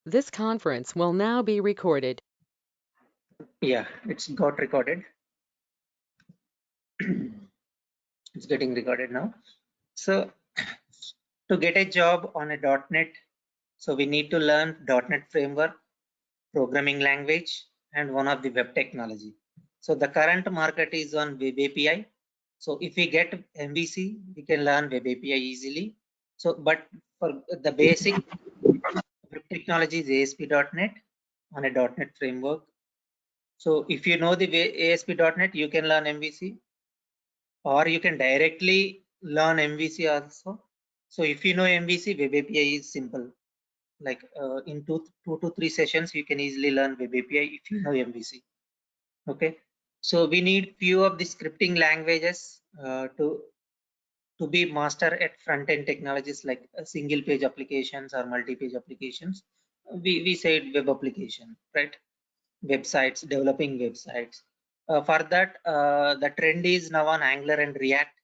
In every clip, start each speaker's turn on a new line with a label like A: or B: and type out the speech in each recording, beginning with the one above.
A: This conference will now be recorded.
B: Yeah, it's got recorded. It's getting recorded now. So to get a job on a .NET, so we need to learn .NET framework, programming language, and one of the web technology. So the current market is on web API. So if we get MVC, we can learn web API easily. So, but for the basic web technology is ASP.NET on a .NET framework. So if you know the ASP.NET, you can learn MVC, or you can directly learn MVC also. So if you know MVC, Web API is simple. Like in two to three sessions, you can easily learn Web API if you know MVC. Okay. So we need few of the scripting languages to be master at front-end technologies like single page applications or multi-page applications. We said web application, right? Websites, developing websites. For that, the trend is now on Angular and React.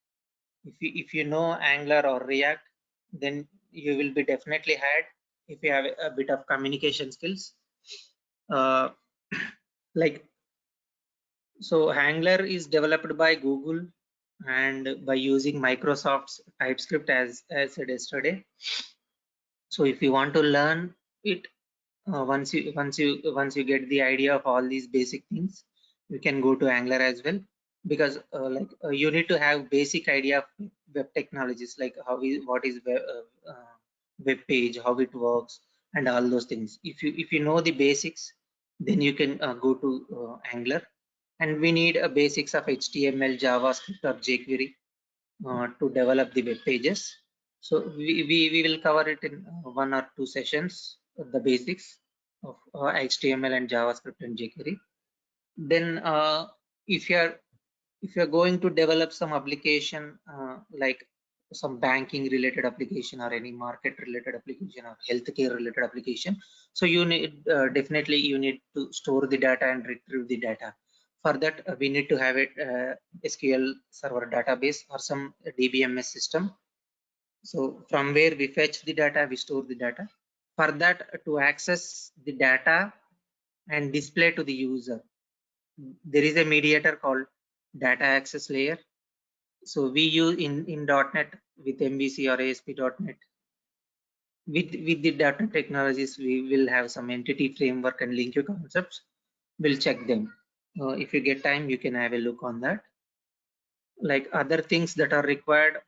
B: If you know Angular or React, then you will be definitely hired if you have a bit of communication skills. Uh, like so, Angular is developed by Google and by using Microsoft's TypeScript as said yesterday. So if you want to learn it, once you get the idea of all these basic things, you can go to Angular as well, because you need to have basic idea of web technologies, like what is web page, how it works, and all those things. If you know the basics, then you can go to Angular. And we need a basics of HTML, JavaScript, or jQuery to develop the web pages. So we will cover it in one or two sessions, the basics of HTML and JavaScript and jQuery. Then if you're going to develop some application like some banking related application or any market related application or healthcare related application, so you need definitely you need to store the data and retrieve the data. For that, we need to have a SQL server database or some DBMS system. So from where we fetch the data, we store the data. For that, to access the data and display to the user, there is a mediator called data access layer. So we use in .NET with MVC or ASP.NET. With the .NET technologies, we will have some entity framework and link concepts. We'll check them. If you get time, you can have a look on that. Like other things that are required,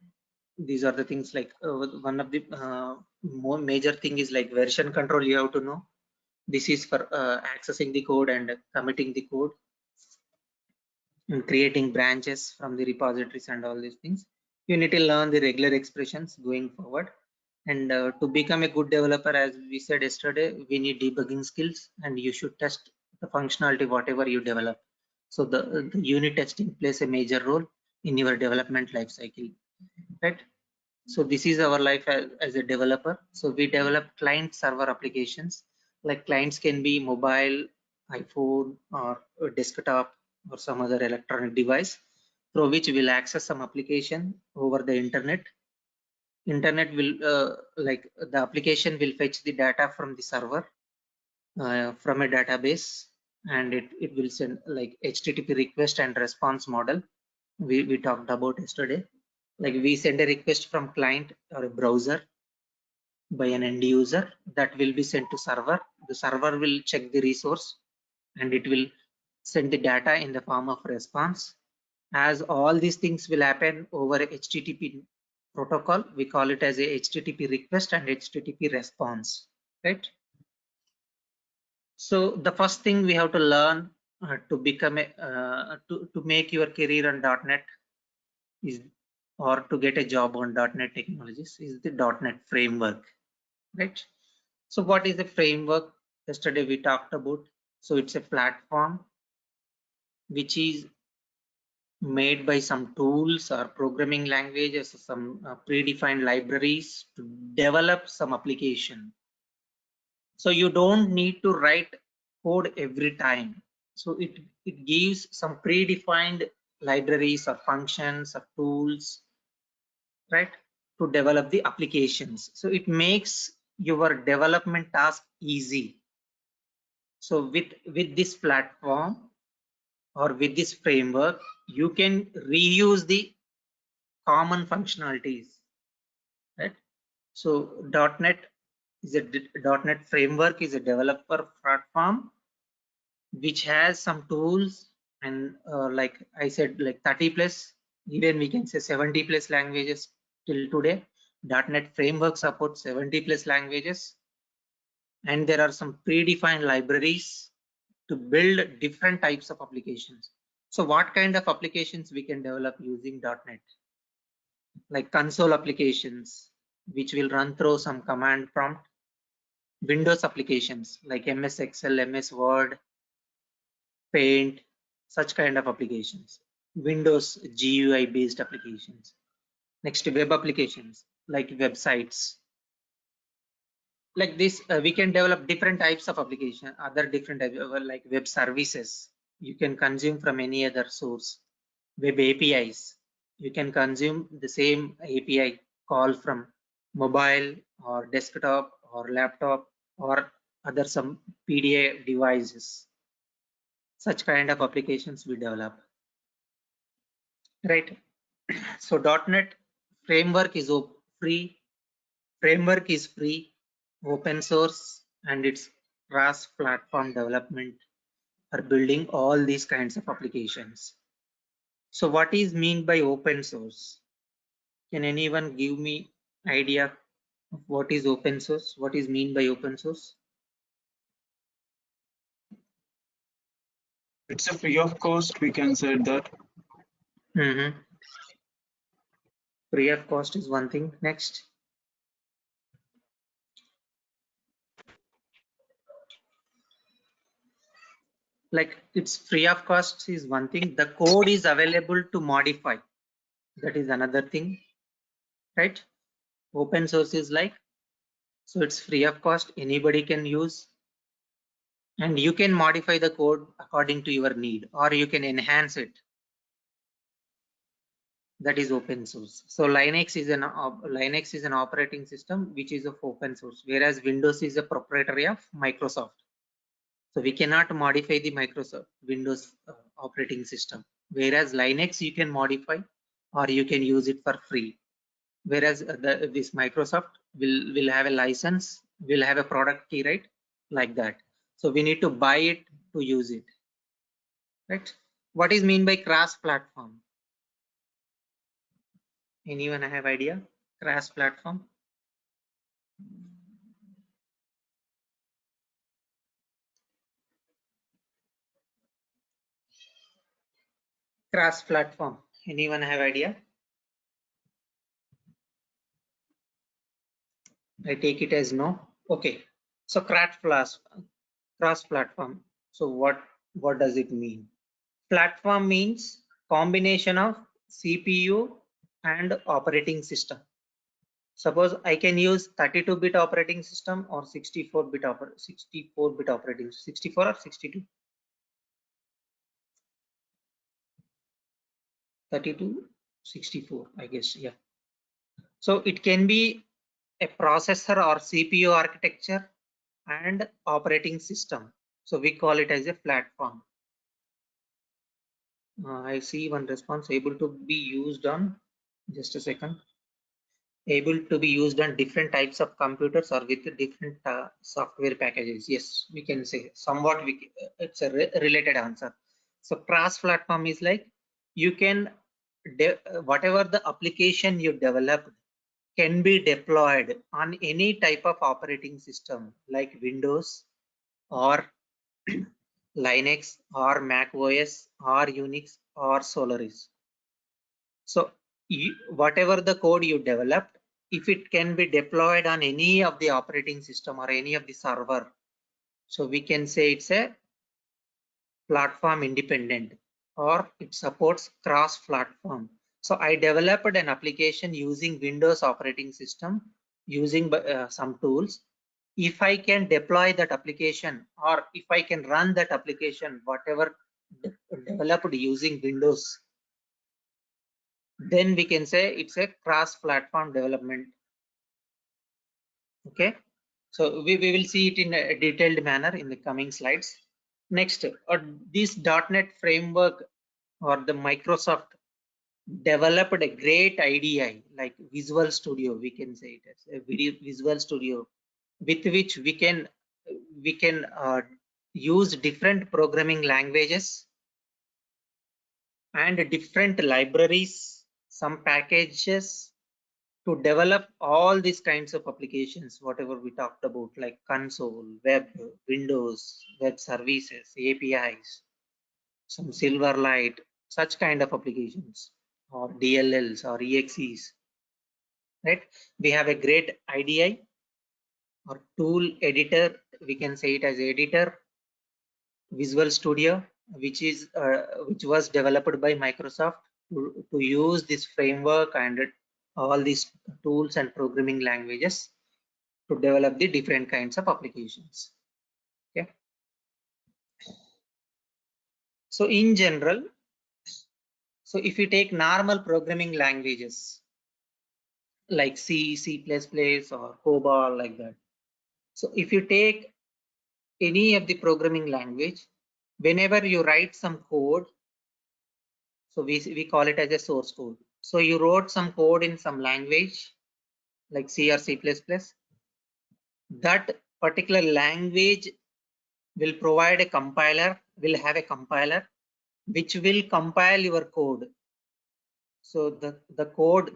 B: these are the things like one of the more major thing is like version control. You have to know. This is for accessing the code and committing the code and creating branches from the repositories and all these things. You need to learn the regular expressions going forward. And to become a good developer, as we said yesterday, we need debugging skills, and you should test the functionality whatever you develop. So the unit testing plays a major role in your development life cycle, right? So this is our life as a developer. So we develop client server applications. Like clients can be mobile, iPhone, or a desktop, or some other electronic device through which we'll access some application over the internet. Internet will like the application will fetch the data from the server from a database, and it will send like HTTP request and response model we talked about yesterday. Like we send a request from client or a browser by an end user, that will be sent to server. The server will check the resource and it will send the data in the form of response. As all these things will happen over a HTTP protocol, we call it as a HTTP request and HTTP response, right? So the first thing we have to learn to become a to make your career on .NET is, or to get a job on .NET technologies, is the .NET framework, right? So what is a framework? Yesterday we talked about. So it's a platform which is made by some tools or programming languages, some predefined libraries to develop some application. So you don't need to write code every time. So it gives some predefined libraries or functions or tools, right, to develop the applications. So it makes your development task easy. So with this platform or with this framework, you can reuse the common functionalities, right? So .NET is a .NET framework is a developer platform which has some tools and like I said, like 30 plus, even we can say 70 plus languages till today. .NET framework supports 70 plus languages, and there are some predefined libraries to build different types of applications. So what kind of applications we can develop using .NET? Like console applications, which will run through some command prompt. Windows applications like MS Excel, MS Word, Paint, such kind of applications. Windows GUI based applications. Next, web applications like websites. Like this, we can develop different types of application, other different types, like web services. You can consume from any other source. Web APIs. You can consume the same API call from mobile or desktop or laptop or other some PDA devices. Such kind of applications we develop, right? So .NET framework is free. Framework is free, open source, and it's cross platform development for building all these kinds of applications. So what is mean by open source? Can anyone give me idea of what is open source? What is mean by open source?
C: It's a free of cost, we can say that.
B: Free of cost is one thing. Next. Like it's free of cost is one thing. The code is available to modify. That is another thing, right? Open source is like, so it's free of cost. Anybody can use, and you can modify the code according to your need, or you can enhance it. That is open source. So Linux is an operating system which is of open source, whereas Windows is a proprietary of Microsoft. So we cannot modify the Microsoft Windows operating system, whereas Linux you can modify or you can use it for free. Whereas this Microsoft will have a license, will have a product key, right? Like that. So we need to buy it to use it, right? What is mean by cross platform? Anyone have idea? Cross platform? Cross platform. Anyone have idea? I take it as no. Okay. So cross platform. So what does it mean? Platform means combination of CPU and operating system. Suppose I can use 32-bit operating system or 64-bit operating 64 or 62. 32, 64, I guess. Yeah. So it can be a processor or CPU architecture and operating system. So we call it as a platform. I see one response, able to be used on, just a second, able to be used on different types of computers or with different software packages. Yes, we can say somewhat. It's a related answer. So cross platform is like you can whatever the application you developed can be deployed on any type of operating system like Windows or Linux or Mac OS or Unix or Solaris. So whatever the code you developed, if it can be deployed on any of the operating system or any of the server, so we can say it's a platform independent, or it supports cross platform. So I developed an application using Windows operating system using some tools. If I can deploy that application, or if I can run that application, whatever developed using Windows, then we can say it's a cross platform development. Okay. So we will see it in a detailed manner in the coming slides. Next, this .NET framework or the Microsoft developed a great IDE like Visual Studio, we can say it as a Visual Studio, with which we can use different programming languages and different libraries, some packages to develop all these kinds of applications, whatever we talked about, like console, web, Windows, web services, APIs, some Silverlight, such kind of applications, or DLLs or EXEs, right? We have a great IDE or tool editor, we can say it as editor, Visual Studio, which was developed by Microsoft to use this framework and all these tools and programming languages to develop the different kinds of applications. Okay. So in general, so if you take normal programming languages like C, C++, or COBOL, like that. So if you take any of the programming language, whenever you write some code, so we call it as a source code. So you wrote some code in some language like C or C++. That particular language will provide a compiler, will have a compiler which will compile your code. So the code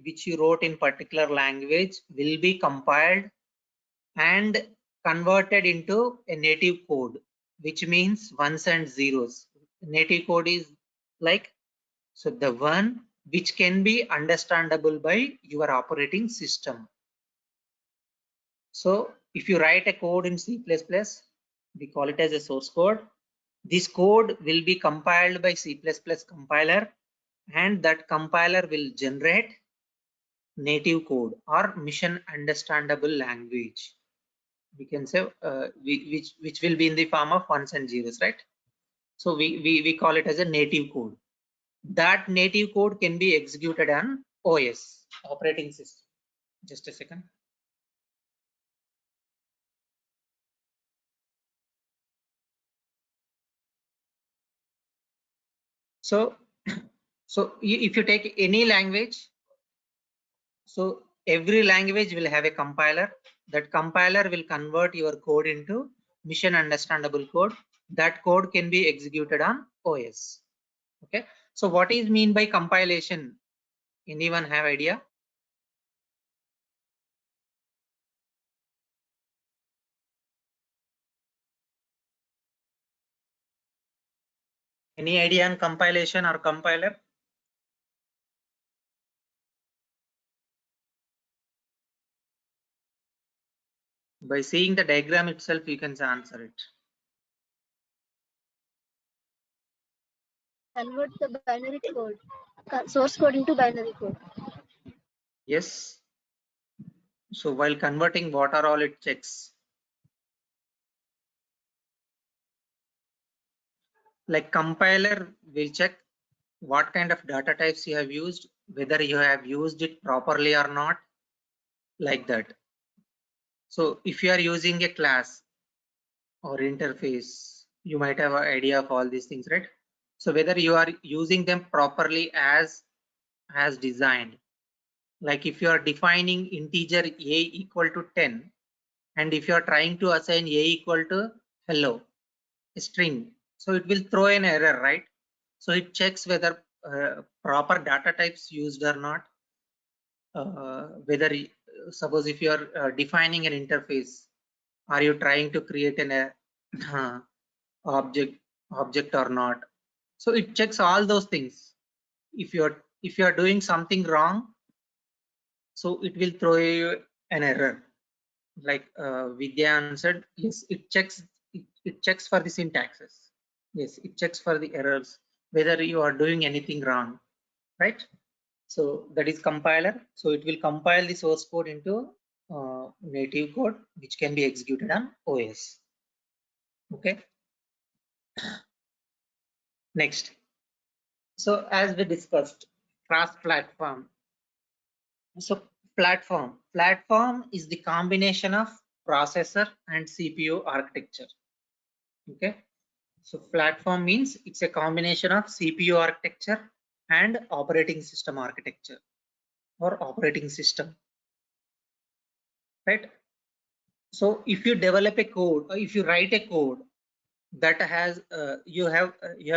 B: which you wrote in particular language will be compiled and converted into a native code, which means ones and zeros. Native code is like, so the one which can be understandable by your operating system. So if you write a code in C++, we call it as a source code. This code will be compiled by C++ compiler, and that compiler will generate native code or mission understandable language. We can say which will be in the form of ones and zeros, right? So we call it as a native code. That native code can be executed on OS, operating system. Just a second. So if you take any language, so every language will have a compiler. That compiler will convert your code into mission understandable code. That code can be executed on OS. Okay. So what is mean by compilation? Anyone have idea? Any idea on compilation or compiler? By seeing the diagram itself, you can answer it.
D: Convert the binary code, source code into binary code.
B: Yes. So while converting, what are all it checks? Like compiler will check what kind of data types you have used, whether you have used it properly or not, like that. So if you are using a class or interface, you might have an idea of all these things, right? So whether you are using them properly as designed. Like if you are defining integer a equal to 10, and if you are trying to assign a equal to hello, a string, so it will throw an error, right? So it checks whether proper data types used or not. Whether suppose if you are defining an interface, are you trying to create an object or not? So it checks all those things. If you are doing something wrong, so it will throw you an error. Like Vidya answered, yes, it checks for the syntaxes. Yes, it checks for the errors, whether you are doing anything wrong, right? So that is compiler. So it will compile the source code into native code, which can be executed on OS. Okay. Next. So as we discussed, cross-platform. So platform is the combination of processor and CPU architecture. Okay, so platform means it's a combination of CPU architecture and operating system architecture or operating system, right? So if you develop a code, or if you write a code that has you have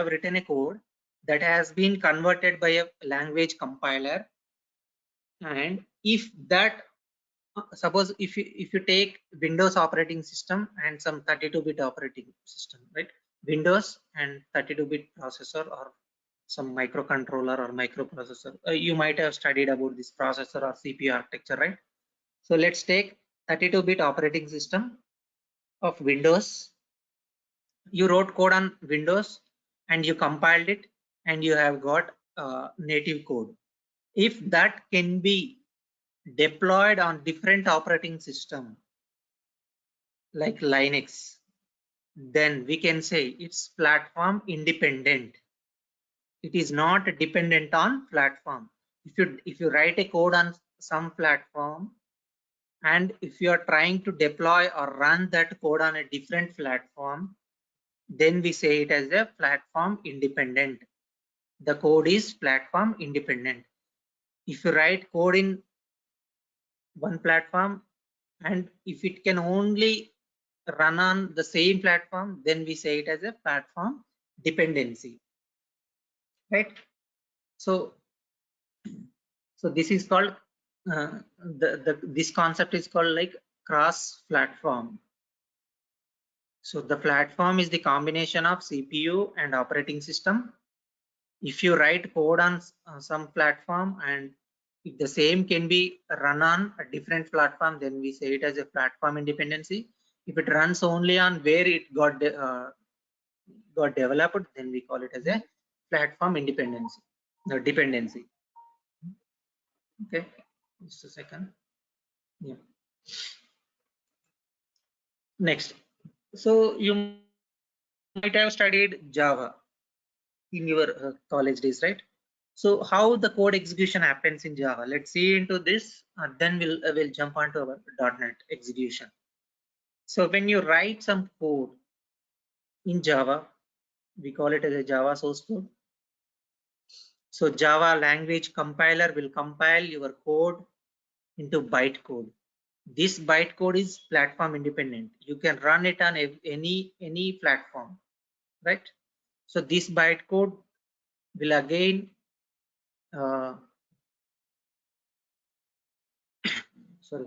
B: written a code that has been converted by a language compiler, and if that suppose if you take Windows operating system and some 32-bit operating system, right? Windows and 32-bit processor or some microcontroller or microprocessor. You might have studied about this processor or CPU architecture, right? So let's take 32-bit operating system of Windows. You wrote code on Windows and you compiled it and you have got native code. If that can be deployed on different operating system like Linux, then we can say it's platform independent. It is not dependent on platform. If you write a code on some platform, and if you are trying to deploy or run that code on a different platform, then we say it as a platform independent. The code is platform independent. If you write code in one platform and if it can only run on the same platform, then we say it as a platform dependency, right? So this is called this concept is called like cross platform. So the platform is the combination of CPU and operating system. If you write code on some platform and if the same can be run on a different platform, then we say it as a platform independency. If it runs only on where it got developed, then we call it as a platform independency. No, dependency. Okay, just a second. Yeah. Next, so you might have studied Java in your college days, right? So how the code execution happens in Java? Let's see into this, then we'll jump onto our .NET execution. So when you write some code in Java, we call it as a Java source code. So Java language compiler will compile your code into bytecode. This bytecode is platform independent. You can run it on any platform, right? So this bytecode will again sorry,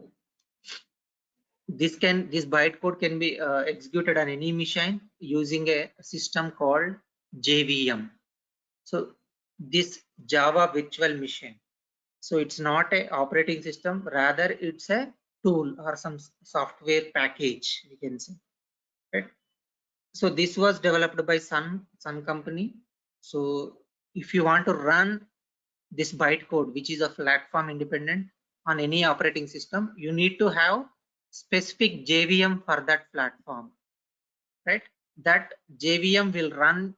B: this bytecode can be executed on any machine using a system called JVM. So this Java virtual machine, so it's not a operating system, rather it's a tool or some software package, we can say, right? So this was developed by Sun company. So if you want to run this bytecode, which is a platform independent on any operating system, you need to have specific JVM for that platform, right? That JVM will run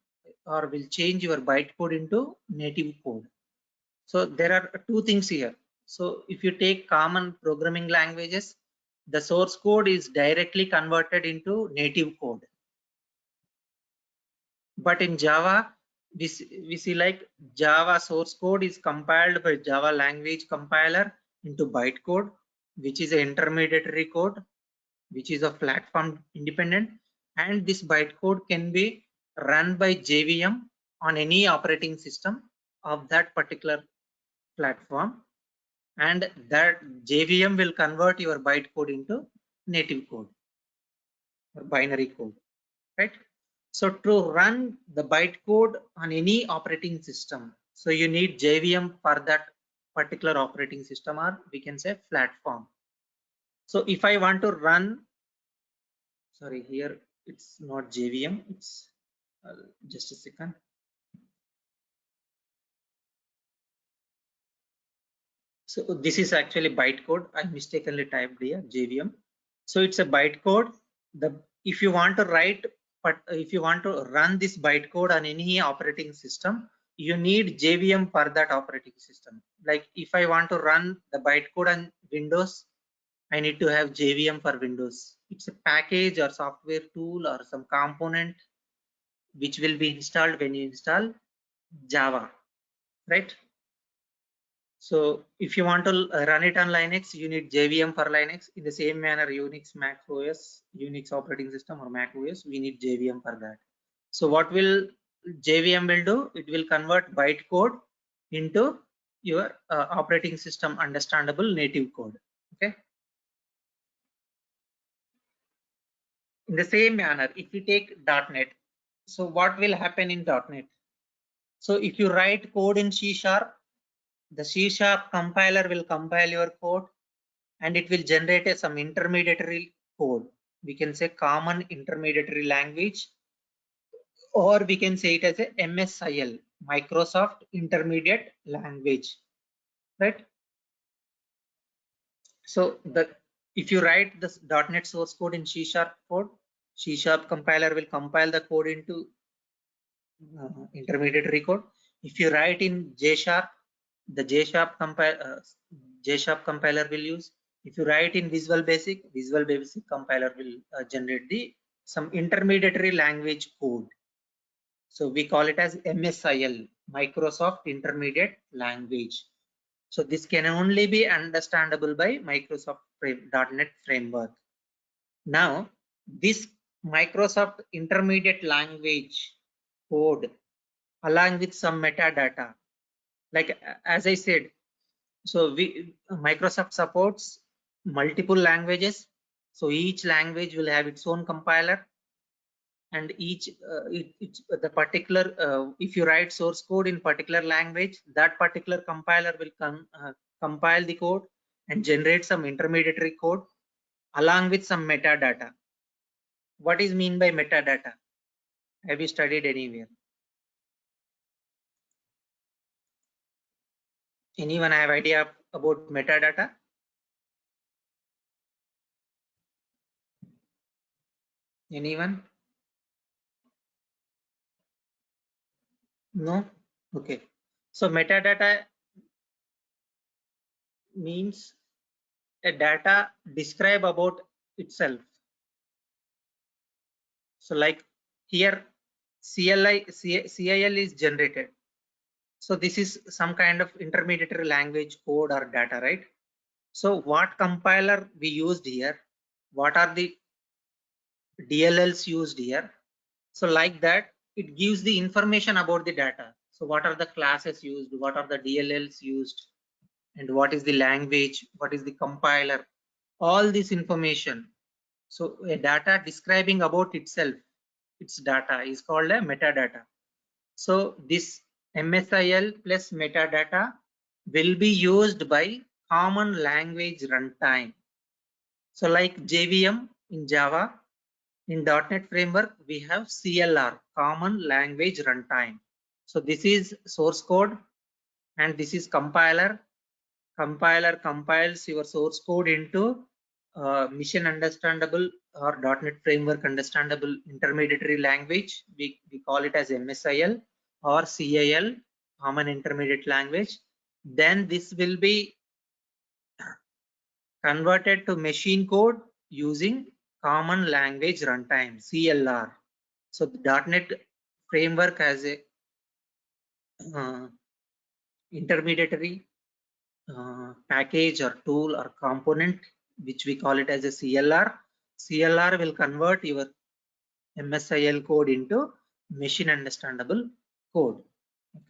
B: or will change your bytecode into native code. So there are two things here. So if you take common programming languages, the source code is directly converted into native code. But in Java, we see like Java source code is compiled by Java language compiler into bytecode, which is an intermediary code, which is a platform independent, and this bytecode can be run by JVM on any operating system of that particular platform, and that JVM will convert your bytecode into native code or binary code, right? So to run the bytecode on any operating system, so you need JVM for that particular operating system, or we can say platform. So if I want to run, sorry, here it's not JVM, it's just a second. So this is actually bytecode. I mistakenly typed here JVM. So it's a bytecode. If you want to write, but if you want to run this bytecode on any operating system, you need JVM for that operating system. Like if I want to run the bytecode on Windows, I need to have JVM for Windows. It's a package or software tool or some component which will be installed when you install Java, right? So if you want to run it on Linux, you need JVM for Linux. In the same manner, Unix, Mac OS, Unix operating system or Mac OS, we need JVM for that. So what will JVM will do? It will convert bytecode into your operating system understandable native code. Okay. In the same manner, if you take .NET, so what will happen in .NET? So if you write code in C#, the C# compiler will compile your code and it will generate some intermediary code. We can say common intermediary language, or we can say it as a MSIL, Microsoft Intermediate Language, right? So if you write this .NET source code in C# code, C# compiler will compile the code into intermediary code. If you write in J#, the J# compiler will use. If you write in Visual Basic compiler will generate some intermediary language code. So we call it as MSIL, Microsoft Intermediate Language. So this can only be understandable by Microsoft .NET Framework. Now, this Microsoft Intermediate Language code along with some metadata, like as I said, so Microsoft supports multiple languages. So each language will have its own compiler, and each the particular if you write source code in particular language, that particular compiler will compile the code and generate some intermediary code along with some metadata. What is mean by metadata? Have you studied anywhere? Anyone have idea about metadata? Anyone? No? Okay. So metadata means a data describe about itself. So like here CIL is generated. So this is some kind of intermediary language code or data, right? So what compiler we used here? What are the DLLs used here? So like that, it gives the information about the data. So what are the classes used? What are the DLLs used? And what is the language? What is the compiler? All this information. So a data describing about itself, its data is called a metadata. So this MSIL plus metadata will be used by common language runtime. So like JVM in Java, in .NET Framework, we have CLR, Common Language Runtime. So this is source code and this is compiler. Compiler compiles your source code into mission understandable or .NET Framework understandable intermediary language. We call it as MSIL or CIL, Common Intermediate Language. Then this will be converted to machine code using Common Language Runtime, CLR. So the .NET Framework has a intermediary package or tool or component, which we call it as a CLR. CLR will convert your MSIL code into machine understandable code.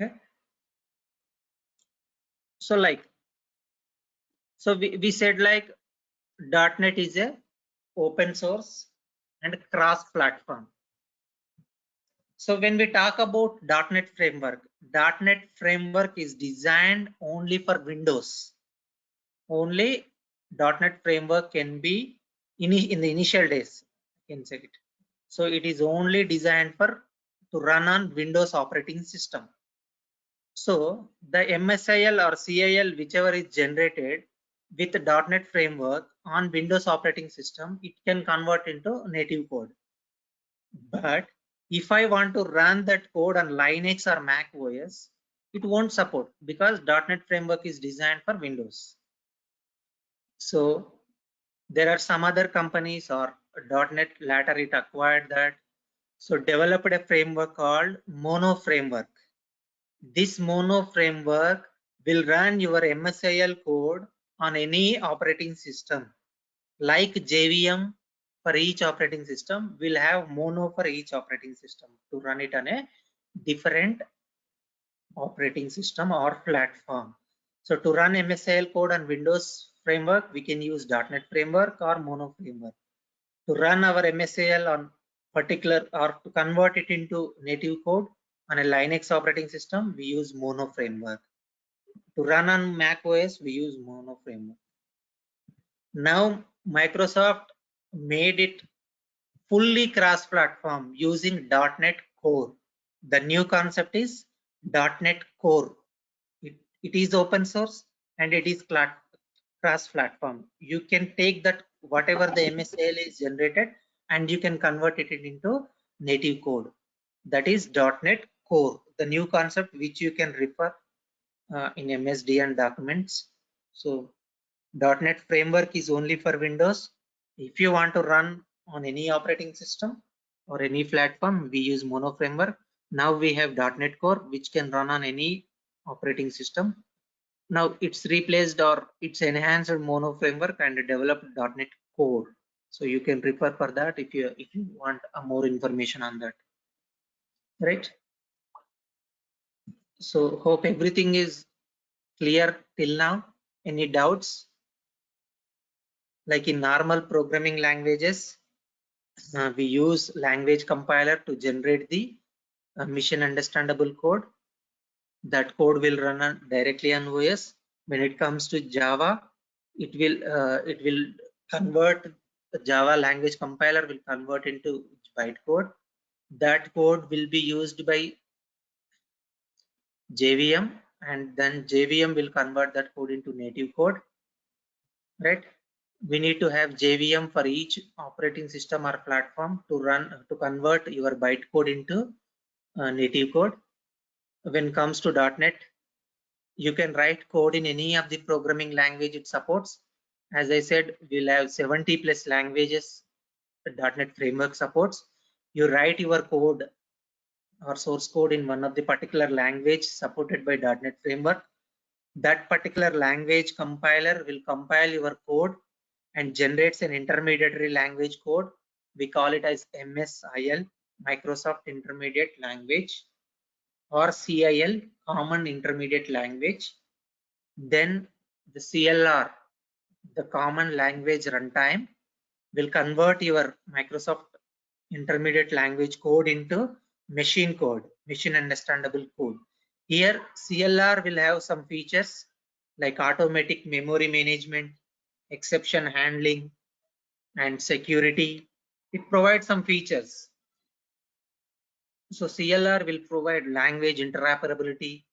B: Okay. So we said like .NET is a open source and cross platform. So when we talk about .NET Framework is designed only for Windows. Only .NET Framework can be in the initial days, I can say it. So it is only designed to run on Windows operating system. So the MSIL or CIL, whichever is generated with the .NET Framework on Windows operating system, it can convert into native code. But if I want to run that code on Linux or Mac OS, it won't support because .NET Framework is designed for Windows. So There are some other companies or .NET later it acquired that. So developed a framework called Mono framework. This Mono framework will run your MSIL code on any operating system. Like JVM for each operating system, we'll have Mono for each operating system to run it on a different operating system or platform. So to run MSIL code on Windows framework, we can use .NET framework or Mono framework. To run our MSIL on particular or to convert it into native code on a Linux operating system, we use Mono framework. To run on Mac OS, we use Mono framework. Now Microsoft made it fully cross-platform using .NET Core. The new concept is .NET Core. It is open source and it is cross-platform. You can take that whatever the MSIL is generated and you can convert it into native code. That is .NET Core, the new concept which you can refer in MSD and documents. So .NET framework is only for Windows. If you want to run on any operating system or any platform, we use Mono framework. Now we have .NET Core, which can run on any operating system. Now it's replaced or it's enhanced Mono framework and developed .NET Core. So you can refer for that if you want more information on that. Right. So hope everything is clear till now. Any doubts? Like in normal programming languages, we use language compiler to generate the machine understandable code. That code will run directly on OS. When it comes to Java, it will convert the Java language compiler will convert into bytecode. That code will be used by JVM, and then JVM will convert that code into native code. Right? We need to have JVM for each operating system or platform to convert your bytecode into native code. When it comes to .NET, you can write code in any of the programming language it supports. As I said, we'll have 70 plus languages .NET framework supports. You write your code or source code in one of the particular language supported by .NET framework. That particular language compiler will compile your code and generates an intermediary language code. We call it as MSIL, Microsoft Intermediate Language, or CIL, Common Intermediate Language. Then the CLR, the Common Language Runtime, will convert your Microsoft Intermediate Language code into machine code, machine understandable code. Here CLR will have some features like automatic memory management, exception handling, and security. It provides some features. So CLR will provide language interoperability,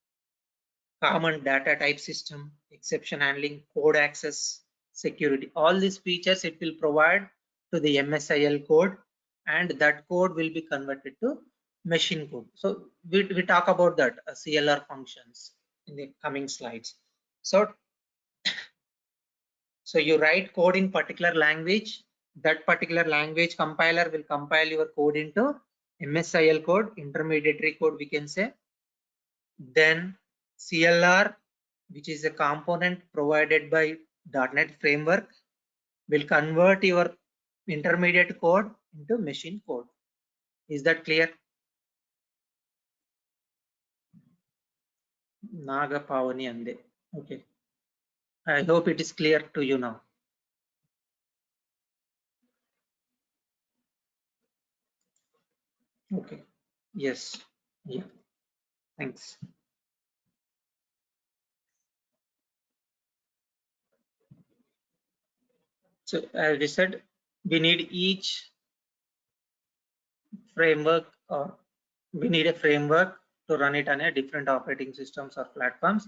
B: common data type system, exception handling, code access, security. All these features it will provide to the MSIL code, and that code will be converted to machine code. So we talk about that CLR functions in the coming slides. So you write code in particular language. That particular language compiler will compile your code into MSIL code, intermediary code we can say. Then CLR, which is a component provided by .NET framework, will convert your intermediate code into machine code. Is that clear? Naga Pavani Ande. Okay. I hope it is clear to you now. Okay. Yes. Yeah. Thanks. So as we said, we need each framework, or we need a framework to run it on a different operating systems or platforms.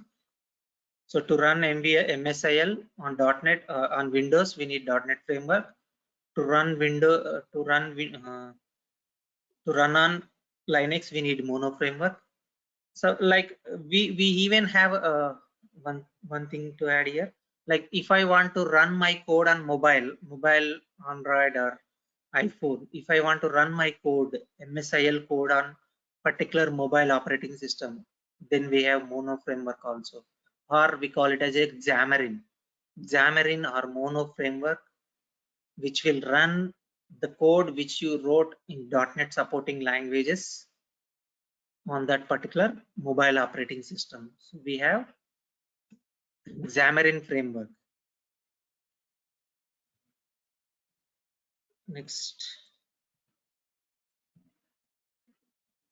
B: So to run MSIL on .NET on Windows, we need .NET framework. To run on Linux, we need Mono framework. So like we even have one thing to add here. Like if I want to run my code on mobile Android or iPhone, if I want to run my code, MSIL code on particular mobile operating system, then we have Mono framework also, or we call it as a Xamarin. Xamarin or Mono framework, which will run the code which you wrote in .NET supporting languages on that particular mobile operating system. So we have Xamarin framework. Next.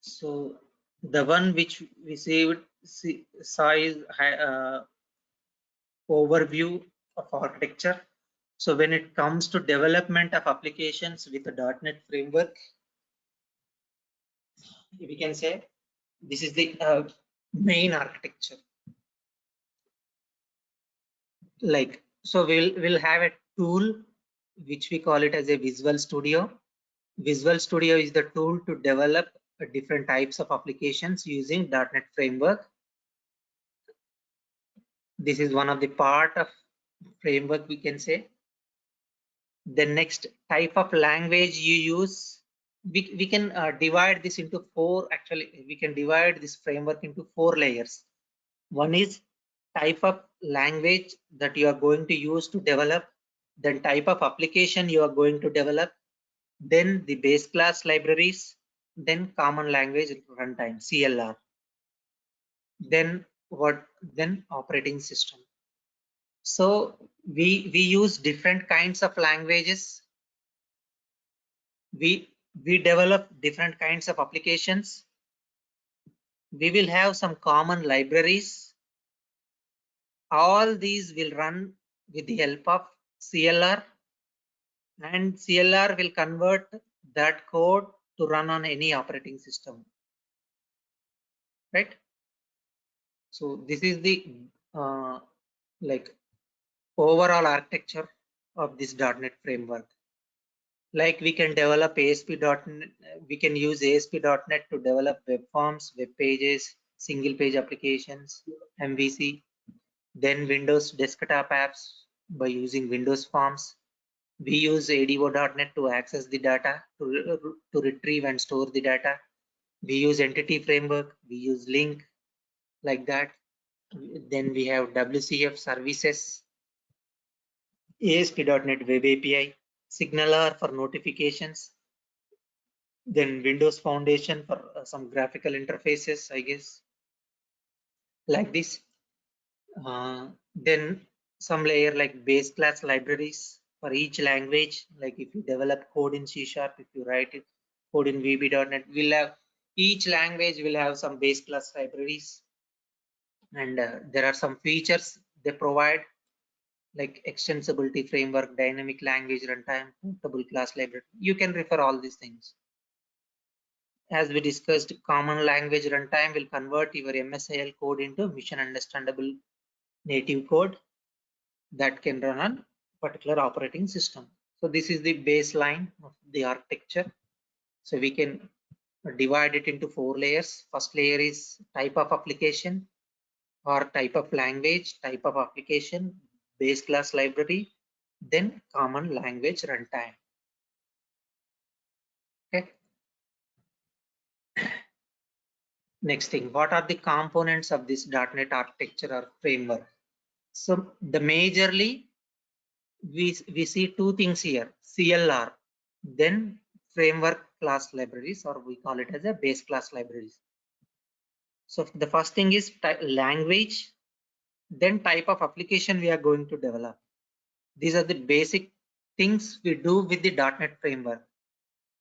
B: So the one which we saw is overview of architecture. So when it comes to development of applications with the .NET framework, we can say this is the main architecture. Like, so we'll have a tool which we call it as a Visual Studio. Visual Studio is the tool to develop different types of applications using .NET framework. This is one of the part of framework, we can say. The next type of language you use, we can divide this into four. Actually, we can divide this framework into 4 layers. One is type of language that you are going to use to develop, then type of application you are going to develop, then the base class libraries, then common language runtime, CLR, then operating system. So we use different kinds of languages. We develop different kinds of applications. We will have some common libraries. All these will run with the help of CLR, and CLR will convert that code to run on any operating system, right? So this is the like overall architecture of this .NET framework. Like we can develop ASP.NET, we can use ASP.NET to develop web forms, web pages, single page applications, MVC, then Windows desktop apps by using Windows Forms. We use ADO.NET to access the data, to retrieve and store the data. We use Entity Framework, we use Link, like that. Then we have WCF services, ASP.NET Web API, Signaler for notifications, then Windows Foundation for some graphical interfaces, I guess, like this. Then some layer like base class libraries for each language. Like if you develop code in C#, if you write it code in VB.NET, we'll have each language will have some base class libraries, and there are some features they provide, like extensibility framework, dynamic language runtime, portable class library. You can refer all these things. As we discussed, common language runtime will convert your MSIL code into mission understandable native code that can run on particular operating system. So this is the baseline of the architecture. So we can divide it into 4 layers. First layer is type of application or type of language, type of application, base class library, then common language runtime. Okay. Next thing, what are the components of this .NET architecture or framework? So the majorly we see 2 things here, CLR, then framework class libraries, or we call it as a base class libraries. So the first thing is language, then type of application we are going to develop. These are the basic things we do with the .NET framework.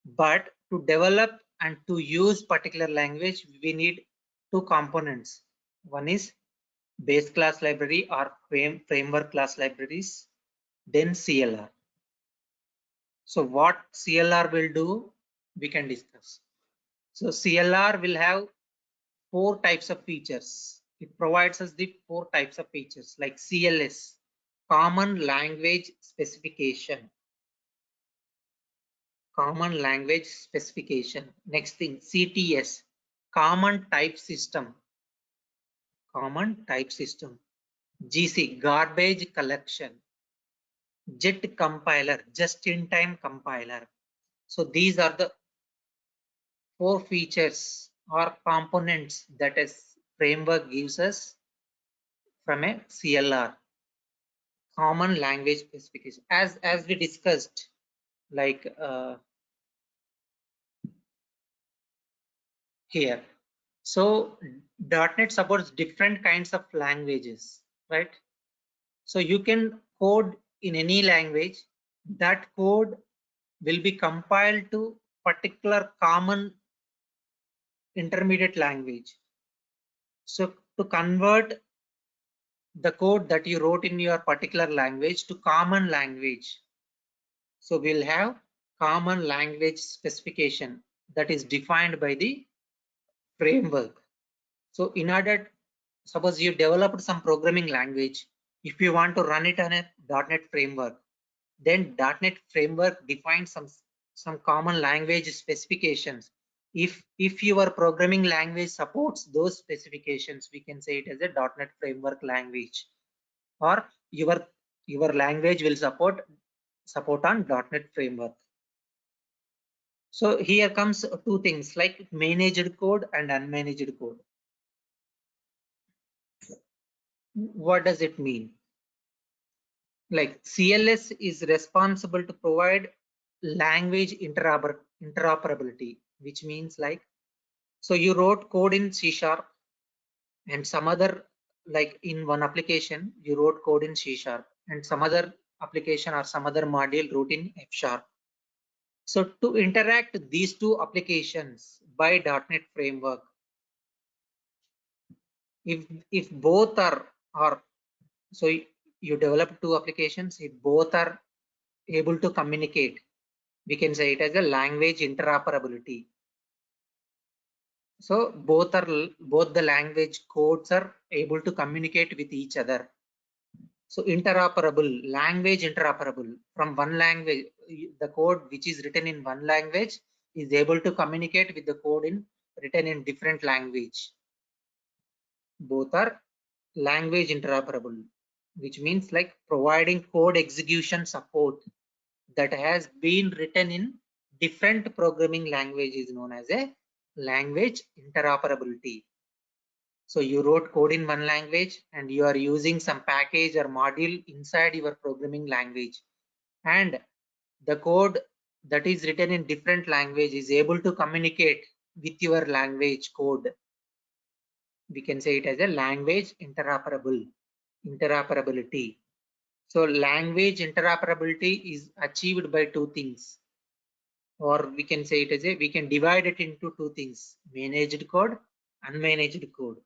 B: But to develop and to use particular language, we need 2 components. One is base class library or framework class libraries, then CLR. So what CLR will do, we can discuss. So CLR will have 4 types of features. It provides us the 4 types of features, like CLS, common language specification. Common language specification. Next thing, CTS, common type system. Common type system. GC, garbage collection, JIT compiler, just-in-time compiler. So these are the 4 features or components that a framework gives us from a CLR, common language specification. As we discussed, like here. So .NET supports different kinds of languages, right? So you can code in any language. That code will be compiled to particular common intermediate language. So to convert the code that you wrote in your particular language to common language, so we'll have common language specification that is defined by the framework. So in order, suppose you developed some programming language, if you want to run it on a .NET framework, then .NET framework defines some common language specifications. If your programming language supports those specifications, we can say it as a .NET framework language, or your language will support on .NET framework. So here comes 2 things like managed code and unmanaged code. What does it mean? Like CLS is responsible to provide language interoperability, which means like, so you wrote code in C# and some other, like in one application you wrote code in C# and some other application or some other module wrote in F#. So to interact these 2 applications by .NET framework, if both are so you develop 2 applications, if both are able to communicate, we can say it as a language interoperability. So both the language codes are able to communicate with each other. So interoperable, language interoperable, from one language, the code which is written in one language is able to communicate with the code written in different language. Both are language interoperable, which means like providing code execution support that has been written in different programming language is known as a language interoperability. So you wrote code in one language and you are using some package or module inside your programming language, and the code that is written in different language is able to communicate with your language code. We can say it as a language interoperability. So language interoperability is achieved by 2 things, or we can say it as we can divide it into 2 things: managed code, unmanaged code,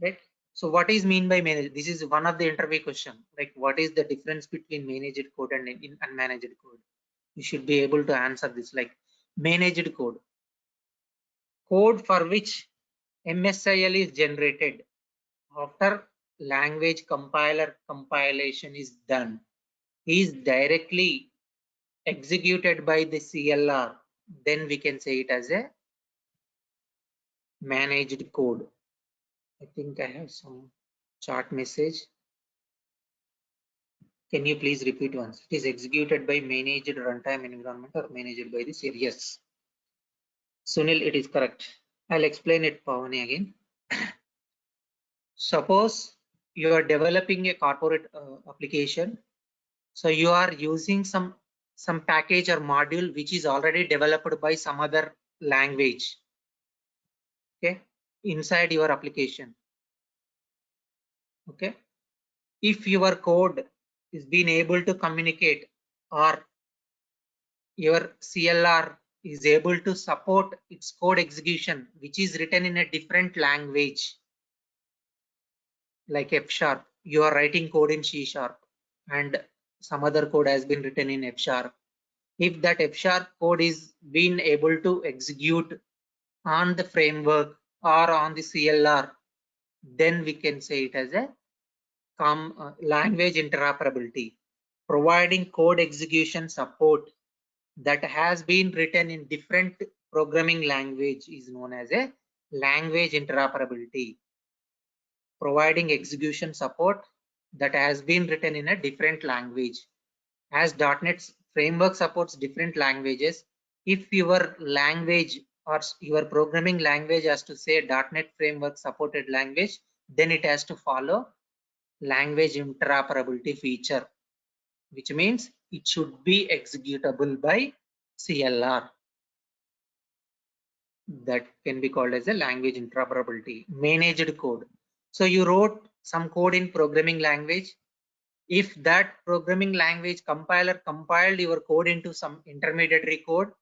B: right? So what is mean by managed? This is one of the interview question, like what is the difference between managed code and unmanaged code? You should be able to answer this. Like managed code for which MSIL is generated after language compilation is done, is directly executed by the CLR. Then we can say it as a managed code. I think I have some chat message. Can you please repeat once? It is executed by managed runtime environment or managed by the CLR. Yes. Sunil, it is correct. I'll explain it, Pavani, again. Suppose you are developing a corporate application. So you are using some package or module which is already developed by some other language, okay, inside your application. Okay, if your code is being able to communicate, or your CLR is able to support its code execution which is written in a different language, like F#, you are writing code in C# and some other code has been written in F#. If that F# code is being able to execute on the framework or on the CLR, then we can say it as a language interoperability, providing code execution support that has been written in different programming language is known as a language interoperability. Providing execution support that has been written in a different language. As .NET framework supports different languages, if your language or your programming language has to say .NET framework supported language, then it has to follow language interoperability feature, which means it should be executable by CLR. That can be called as a language interoperability. Managed code. So you wrote some code in programming language. If that programming language compiler compiled your code into some intermediary code,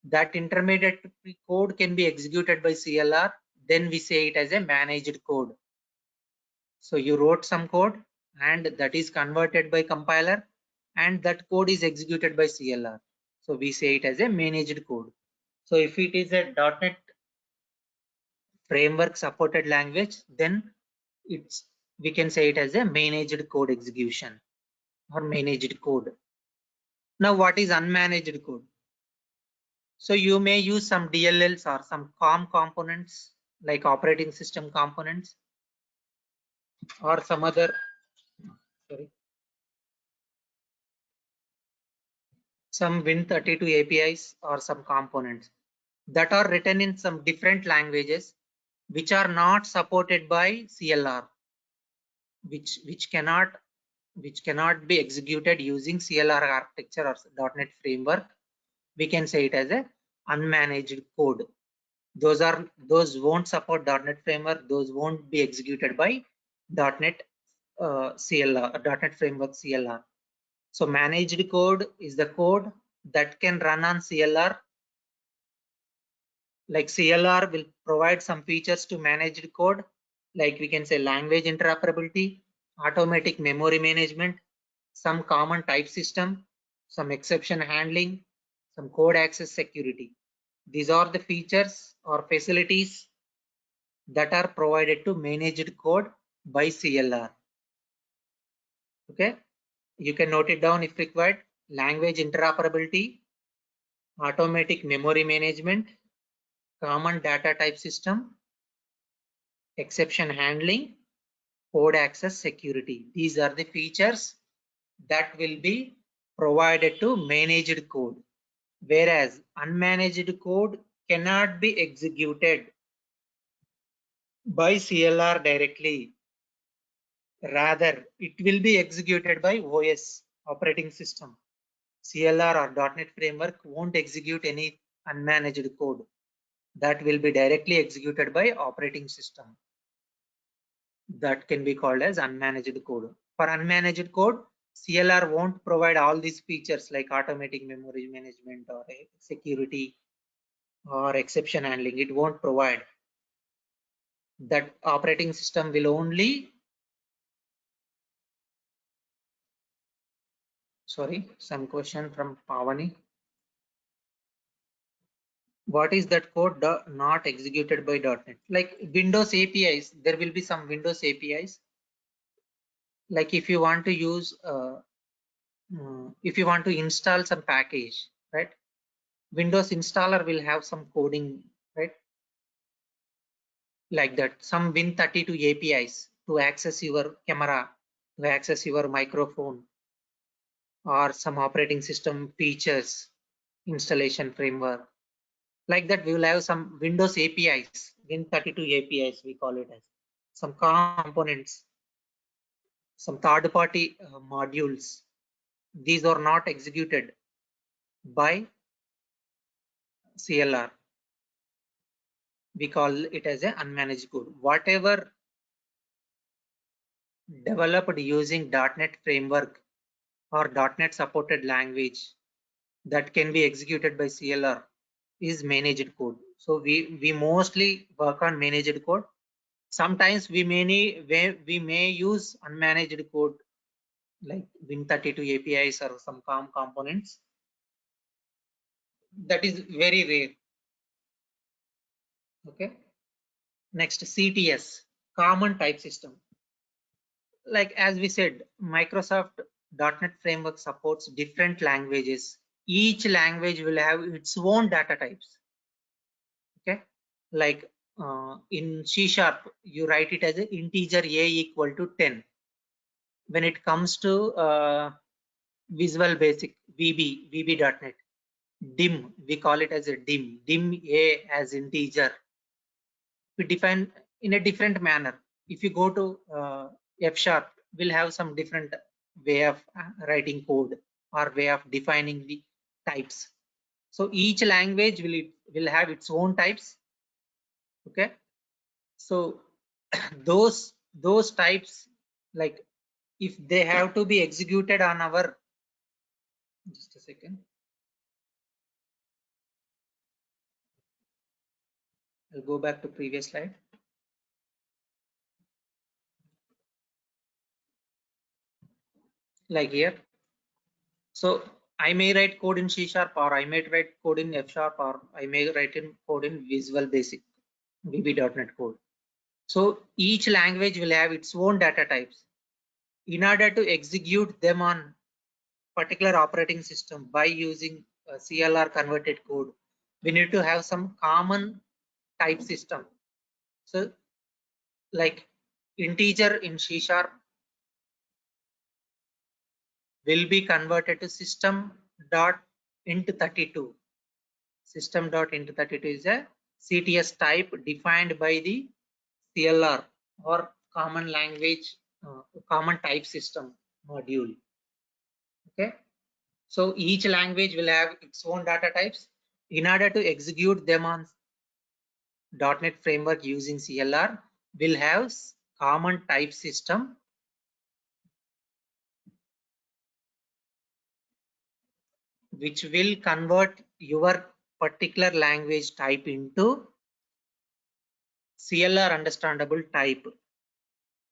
B: that intermediate code can be executed by CLR, then we say it as a managed code. So you wrote some code and that is converted by compiler and that code is executed by CLR. So we say it as a managed code. So if it is a .NET framework supported language, then we can say it as a managed code execution or managed code. Now what is unmanaged code? So you may use some DLLs or some COM components like operating system components or some other, some Win32 APIs or some components that are written in some different languages which are not supported by CLR, which cannot be executed using CLR architecture or .NET framework. We can say it as a unmanaged code. Those won't support .NET framework. Those won't be executed by .NET CLR, .NET framework CLR. So managed code is the code that can run on CLR. Like CLR will provide some features to managed code, like we can say language interoperability, automatic memory management, some common type system, some exception handling, some code access security. These are the features or facilities that are provided to managed code by CLR. Okay, you can note it down if required. Language interoperability, automatic memory management, common data type system, exception handling, code access security. These are the features that will be provided to managed code, whereas unmanaged code cannot be executed by CLR directly. Rather, it will be executed by OS, operating system. CLR or .NET framework won't execute any unmanaged code. That will be directly executed by operating system. That can be called as unmanaged code. For unmanaged code, CLR won't provide all these features like automatic memory management or security or exception handling. It won't provide. That operating system will only, sorry, some question from Pavani. What is that code not executed by .NET? Like Windows APIs, there will be some Windows APIs. Like if you want to use, if you want to install some package, right? Windows installer will have some coding, right? Like that, some Win32 APIs to access your camera, to access your microphone, or some operating system features, installation framework. Like that, we will have some Windows APIs, Win32 APIs, we call it as some components, some third-party modules. These are not executed by CLR. We call it as a unmanaged code. Whatever developed using .NET framework or .NET supported language that can be executed by CLR is managed code. So we mostly work on managed code. Sometimes we may use unmanaged code like Win32 APIs or some COM components. That is very rare. Okay. Next, CTS, common type system. Like as we said, Microsoft .NET framework supports different languages. Each language will have its own data types. Okay, like in C#, you write it as an integer a equal to 10. when it comes to Visual Basic, VB.NET, dim, we call it as a dim a as integer. We define in a different manner. If you go to F#, we'll have some different way of writing code or way of defining the types. So each language will have its own types. Okay, so those types, like if they have to be executed on our, just a second, I'll go back to previous slide. Like here, so I may write code in C# or I may write code in F# or I may write in code in Visual Basic, VB.NET code. So each language will have its own data types. In order to execute them on particular operating system by using CLR converted code, we need to have some common type system. So like integer in C# will be converted to system.int32. System.int32 is a CTS type defined by the CLR or common language, common type system module. Okay, so each language will have its own data types. In order to execute them on .NET framework using CLR, will have common type system which will convert your particular language type into CLR understandable type,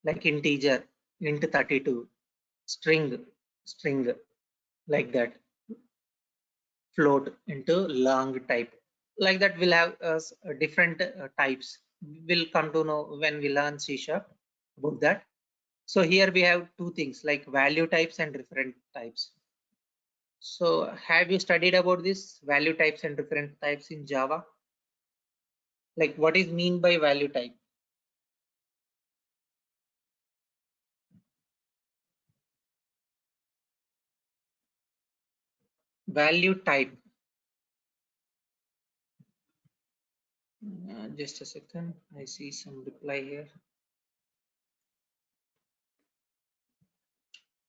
B: like integer, int32, string, like that, float into long type. Like that, we'll have different types. We'll come to know when we learn C# about that. So here we have two things like value types and reference types. So have you studied about this value types and reference types in Java? Like what is mean by value type? Value type. Just a second, I see some reply here.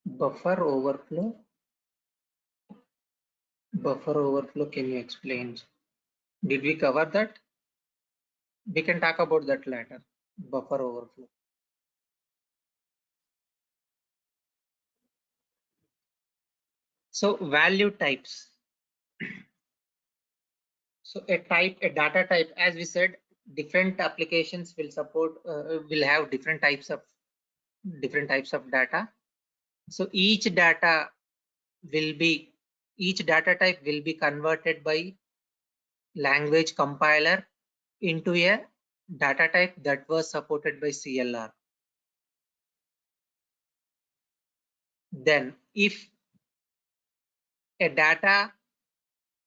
B: Buffer overflow. Buffer overflow, can you explain? Did we cover that? We can talk about that later. Buffer overflow. So value types. So a data type, as we said, different applications will support, will have different types of data. So each data type will be converted by language compiler into a data type that was supported by CLR. Then if a data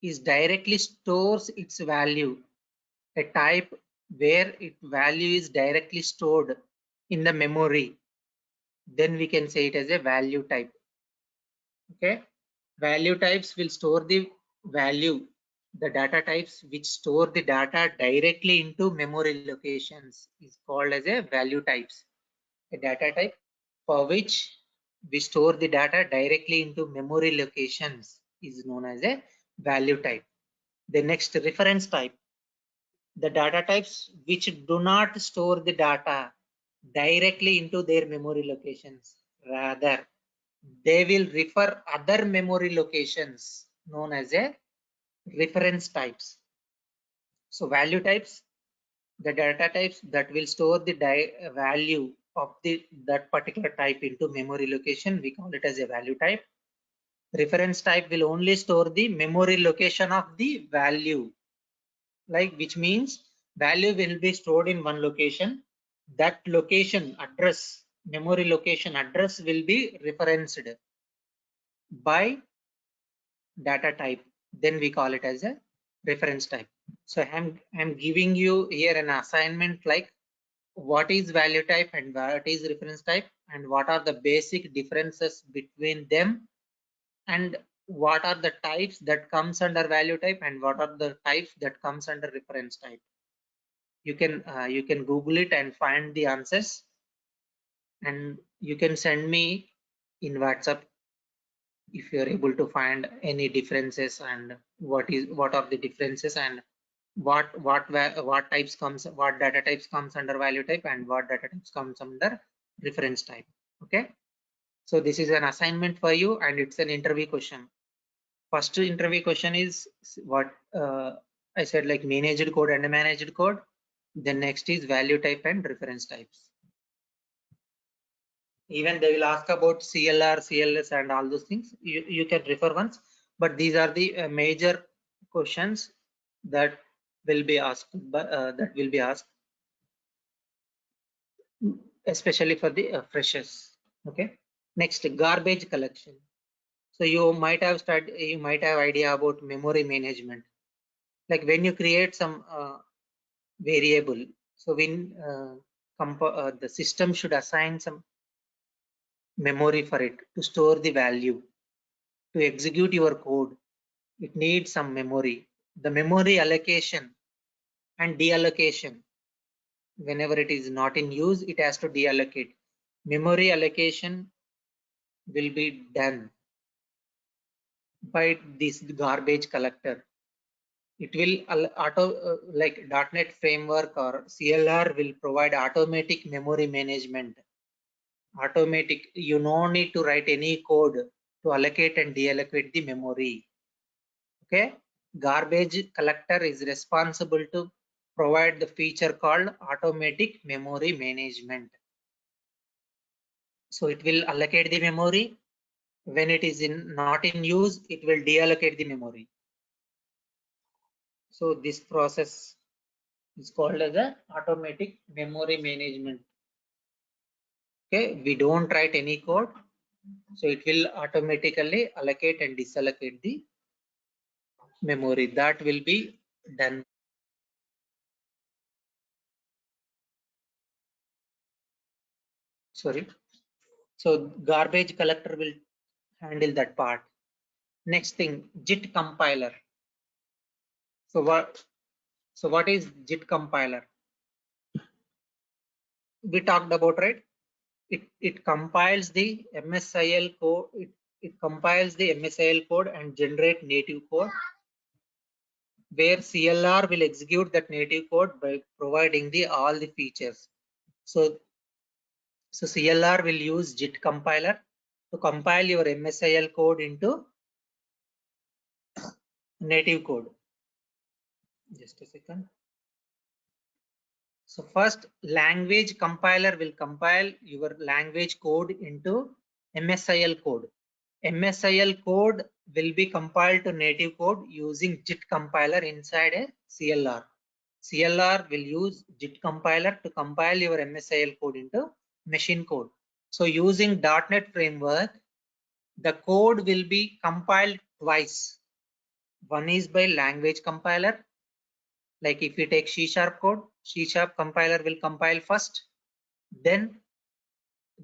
B: is directly stores its value, a type where its value is directly stored in the memory, then we can say it as a value type. Okay, value types will store the value, the data types which store the data directly into memory locations is called as a value types. A data type for which we store the data directly into memory locations is known as a value type. The next, reference type. The data types which do not store the data directly into their memory locations, rather they will refer other memory locations known as a reference types. So value types, the data types that will store the value of that particular type into memory location, we call it as a value type. Reference type will only store the memory location of the value, like, which means value will be stored in one location. That location address, memory location address, will be referenced by data type, then we call it as a reference type. So I'm giving you here an assignment, like what is value type and what is reference type, and what are the basic differences between them, and what are the types that comes under value type and what are the types that comes under reference type. You can Google it and find the answers, and you can send me in WhatsApp if you are able to find any differences and what are the differences and what types comes, what data types comes under value type and what data types comes under reference type. Okay, so this is an assignment for you and it's an interview question. First interview question is what I said, like managed code and managed code. Then next is value type and reference types. Even they will ask about CLR, CLS and all those things. You can refer once, but these are the major questions that will be asked, especially for the freshers. Okay. Next, garbage collection. So you might have idea about memory management. Like when you create some variable, so when the system should assign some memory for it to store the value. To execute your code, it needs some memory. The memory allocation and deallocation, whenever it is not in use, it has to deallocate. Memory allocation will be done by this garbage collector. It will like .NET framework or CLR will provide automatic memory management. Automatic, you no need to write any code to allocate and deallocate the memory. Okay, garbage collector is responsible to provide the feature called automatic memory management. So it will allocate the memory. When it is not in use, it will deallocate the memory. So this process is called as a automatic memory management. Okay, we don't write any code, so it will automatically allocate and disallocate the memory. That will be done. Sorry. So garbage collector will handle that part. Next thing, JIT compiler. So what is JIT compiler? We talked about, right? It compiles the MSIL code. It compiles the MSIL code and generate native code, where CLR will execute that native code by providing the all the features. So CLR will use JIT compiler to compile your MSIL code into native code. Just a second. So first, language compiler will compile your language code into MSIL code. MSIL code will be compiled to native code using JIT compiler inside a CLR. CLR will use JIT compiler to compile your MSIL code into machine code. So using .NET framework, the code will be compiled twice. One is by language compiler. Like if you take C# code, C# compiler will compile first, then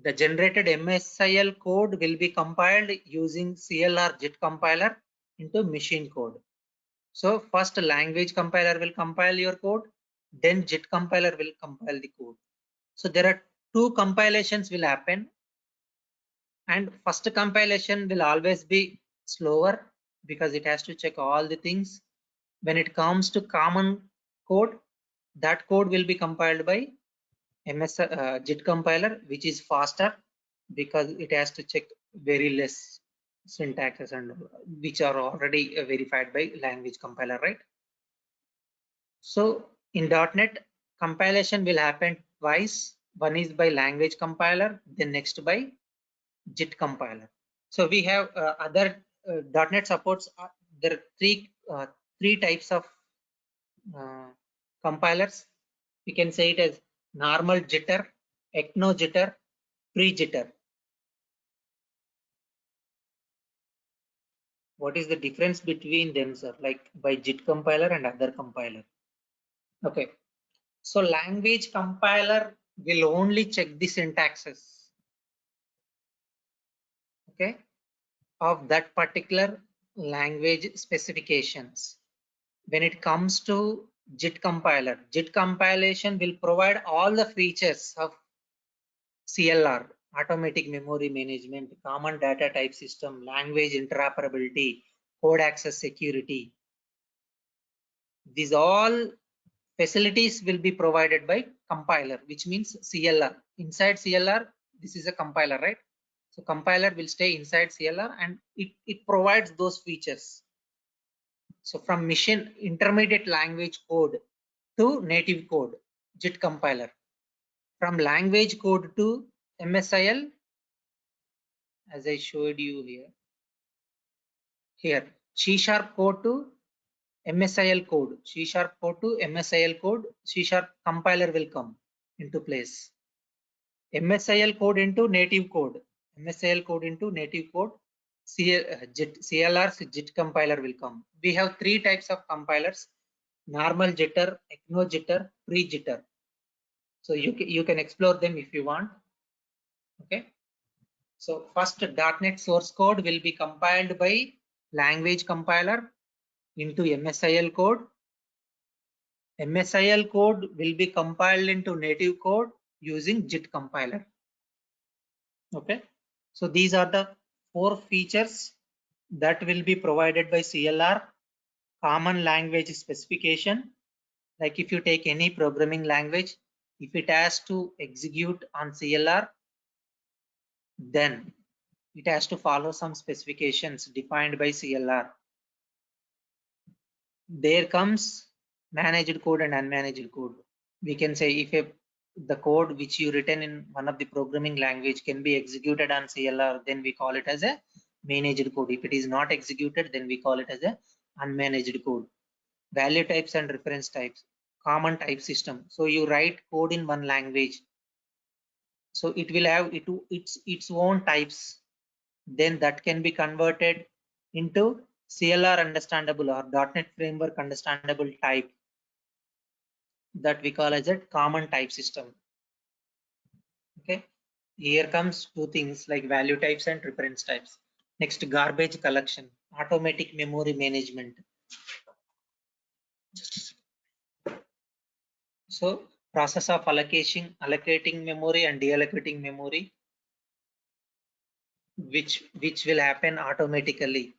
B: the generated MSIL code will be compiled using CLR JIT compiler into machine code. So first language compiler will compile your code, then JIT compiler will compile the code. So there are two compilations will happen, and first compilation will always be slower because it has to check all the things. When it comes to common code, that code will be compiled by JIT compiler, which is faster because it has to check very less syntaxes and which are already verified by language compiler, right? So in .NET, compilation will happen twice. One is by language compiler, then next by JIT compiler. So we have other .NET supports. There are three types of compilers. We can say it as normal jitter, ecno jitter, pre-jitter. What is the difference between them, sir? Like by JIT compiler and other compiler. Okay. So language compiler will only check the syntaxes, okay, of that particular language specifications. When it comes to JIT compiler, JIT compilation will provide all the features of CLR, automatic memory management, common data type system, language interoperability, code access security. These all facilities will be provided by compiler, which means CLR. Inside CLR, this is a compiler, right? So compiler will stay inside CLR and it provides those features. So from machine intermediate language code to native code, JIT compiler. From language code to MSIL, as I showed you here. Here, C# code to MSIL code, C# code to MSIL code, C# compiler will come into place. MSIL code into native code, MSIL code into native code, CLR JIT compiler will come. We have three types of compilers: normal jitter, ECNO jitter, pre-jitter. So you can explore them if you want. Okay. So first, .NET source code will be compiled by language compiler into MSIL code. MSIL code will be compiled into native code using JIT compiler. Okay. So these are the four features that will be provided by CLR. Common language specification. Like if you take any programming language, if it has to execute on CLR, then it has to follow some specifications defined by CLR. There comes managed code and unmanaged code. We can say if the code which you written in one of the programming language can be executed on CLR, then we call it as a managed code. If it is not executed, then we call it as a unmanaged code. Value types and reference types, common type system. So you write code in one language, so it will have its own types. Then that can be converted into CLR understandable or .NET framework understandable type, that we call as a common type system. Okay, here comes two things like value types and reference types. Next, garbage collection, automatic memory management. So process of allocating memory and deallocating memory, which will happen automatically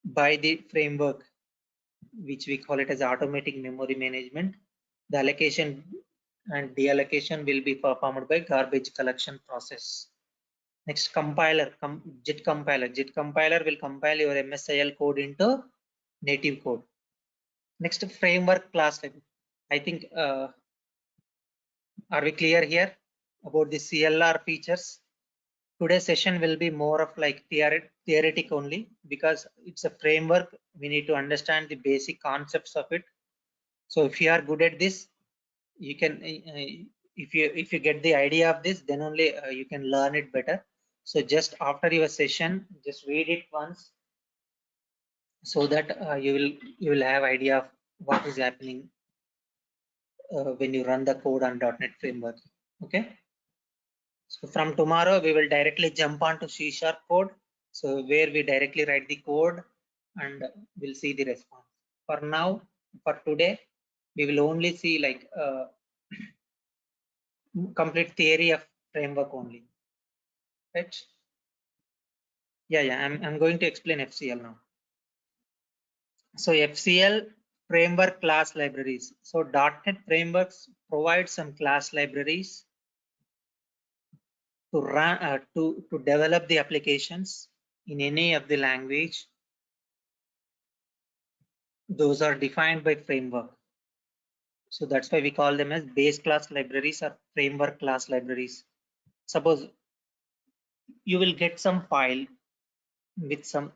B: by the framework, which we call it as automatic memory management. The allocation and deallocation will be performed by garbage collection process. Next, compiler, JIT compiler. JIT compiler will compile your MSIL code into native code. Next, framework class level. I think, are we clear here about the CLR features? Today's session will be more of like theoretic only, because it's a framework. We need to understand the basic concepts of it. So if you are good at this, you can, if you get the idea of this, then only you can learn it better. So just after your session, just read it once, so that you will have idea of what is happening when you run the code on .NET framework. Okay. So from tomorrow, we will directly jump on to C# code. So where we directly write the code and we'll see the response. For now, for today, we will only see like complete theory of framework only. Right? Yeah. I'm going to explain FCL now. So FCL framework class libraries. So .NET frameworks provide some class libraries to run to develop the applications in any of the language. Those are defined by framework. So that's why we call them as base class libraries or framework class libraries. Suppose you will get some file with some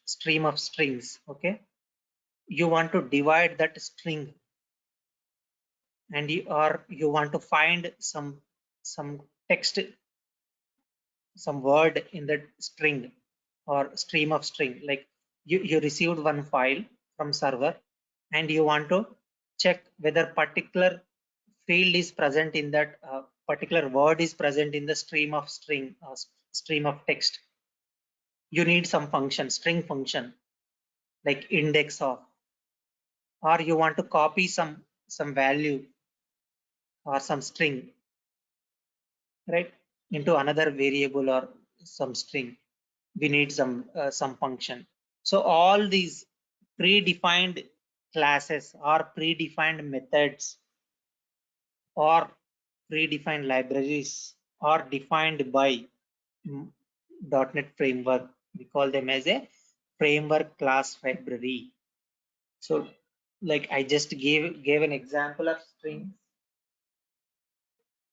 B: stream of strings. Okay, you want to divide that string, and you want to find some text, some word in that string or stream of string. Like you received one file from server and you want to check whether particular field is present in that particular word is present in the stream of stream of text, you need some function, string function, like index of, or you want to copy some value or some string, right, into another variable or some string. We need some function. So all these predefined classes or predefined methods or predefined libraries are defined by .NET Framework. We call them as a framework class library. So like I just gave an example of string,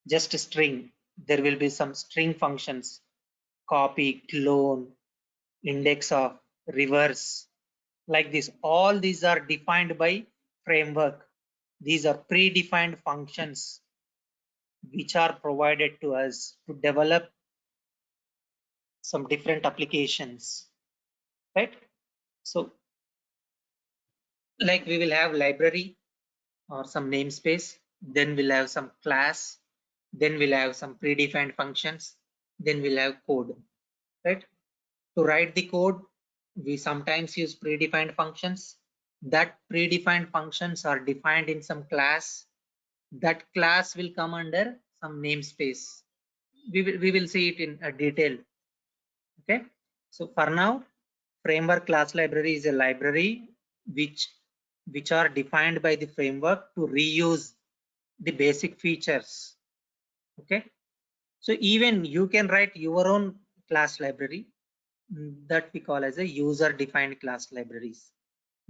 B: just a string. There will be some string functions, copy, clone, index of, reverse, like this. All these are defined by framework. These are predefined functions which are provided to us to develop some different applications, right? So like we will have library or some namespace, then we'll have some class, then we'll have some predefined functions, then we'll have code, right? To write the code, we sometimes use predefined functions. That predefined functions are defined in some class. That class will come under some namespace. We will see it in a detail. Okay. So for now, framework class library is a library which are defined by the framework to reuse the basic features. Okay. So even you can write your own class library that we call as a user defined class libraries.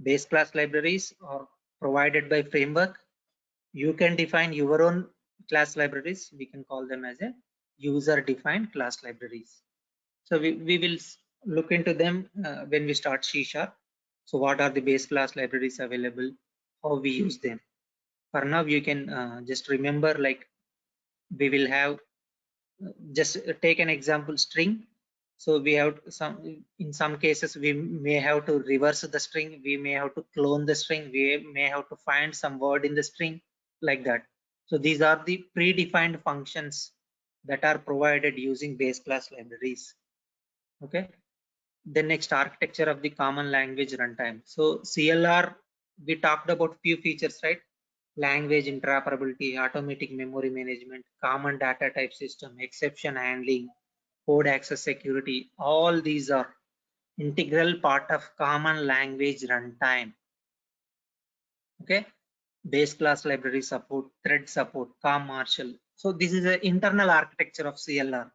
B: Base class libraries are provided by framework. You can define your own class libraries. We can call them as a user defined class libraries. So we will look into them when we start C#. So what are the base class libraries available, how we use them. For now, you can just remember, like we will have just take an example string. So we have in some cases we may have to reverse the string, we may have to clone the string, we may have to find some word in the string, like that. So these are the predefined functions that are provided using base class libraries. Okay. The next, architecture of the common language runtime. So CLR, we talked about few features, right? Language interoperability, automatic memory management, common data type system, exception handling, code access security. All these are integral part of common language runtime. Okay. Base class library support, thread support, COM Marshall. So this is the internal architecture of CLR.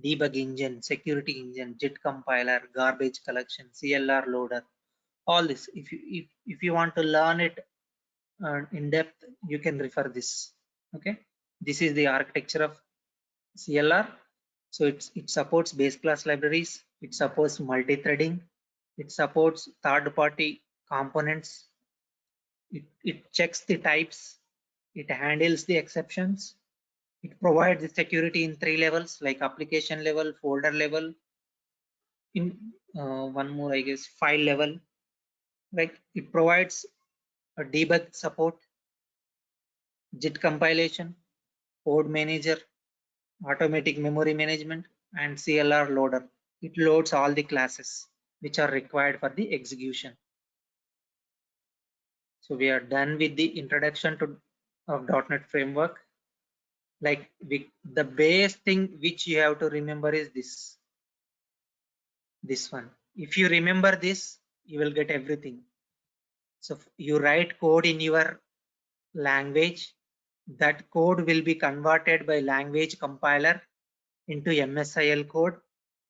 B: Debug engine, security engine, JIT compiler, garbage collection, CLR loader, all this. If you want to learn it in depth, you can refer this. Okay, this is the architecture of CLR. So it supports base class libraries, it supports multi-threading, it supports third-party components, it checks the types, it handles the exceptions, it provides the security in 3 levels, like application level, folder level, in one more, I guess, file level. Like it provides a debug support, JIT compilation, code manager, automatic memory management, and CLR loader. It loads all the classes which are required for the execution. So we are done with the introduction to of .NET framework. Like the base thing which you have to remember is this one. If you remember this, you will get everything. So you write code in your language, that code will be converted by language compiler into MSIL code.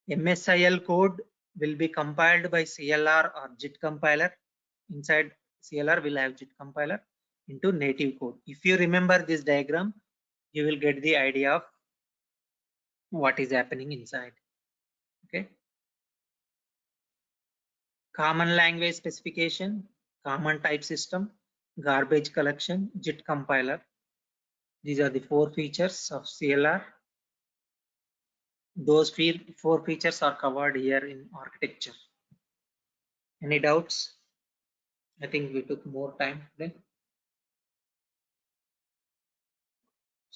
B: MSIL code will be compiled by CLR or JIT compiler. Inside CLR will have JIT compiler into native code. If you remember this diagram, you will get the idea of what is happening inside. Okay. Common language specification, common type system, garbage collection, JIT compiler. These are the 4 features of CLR. Those 4 features are covered here in architecture. Any doubts? I think we took more time today.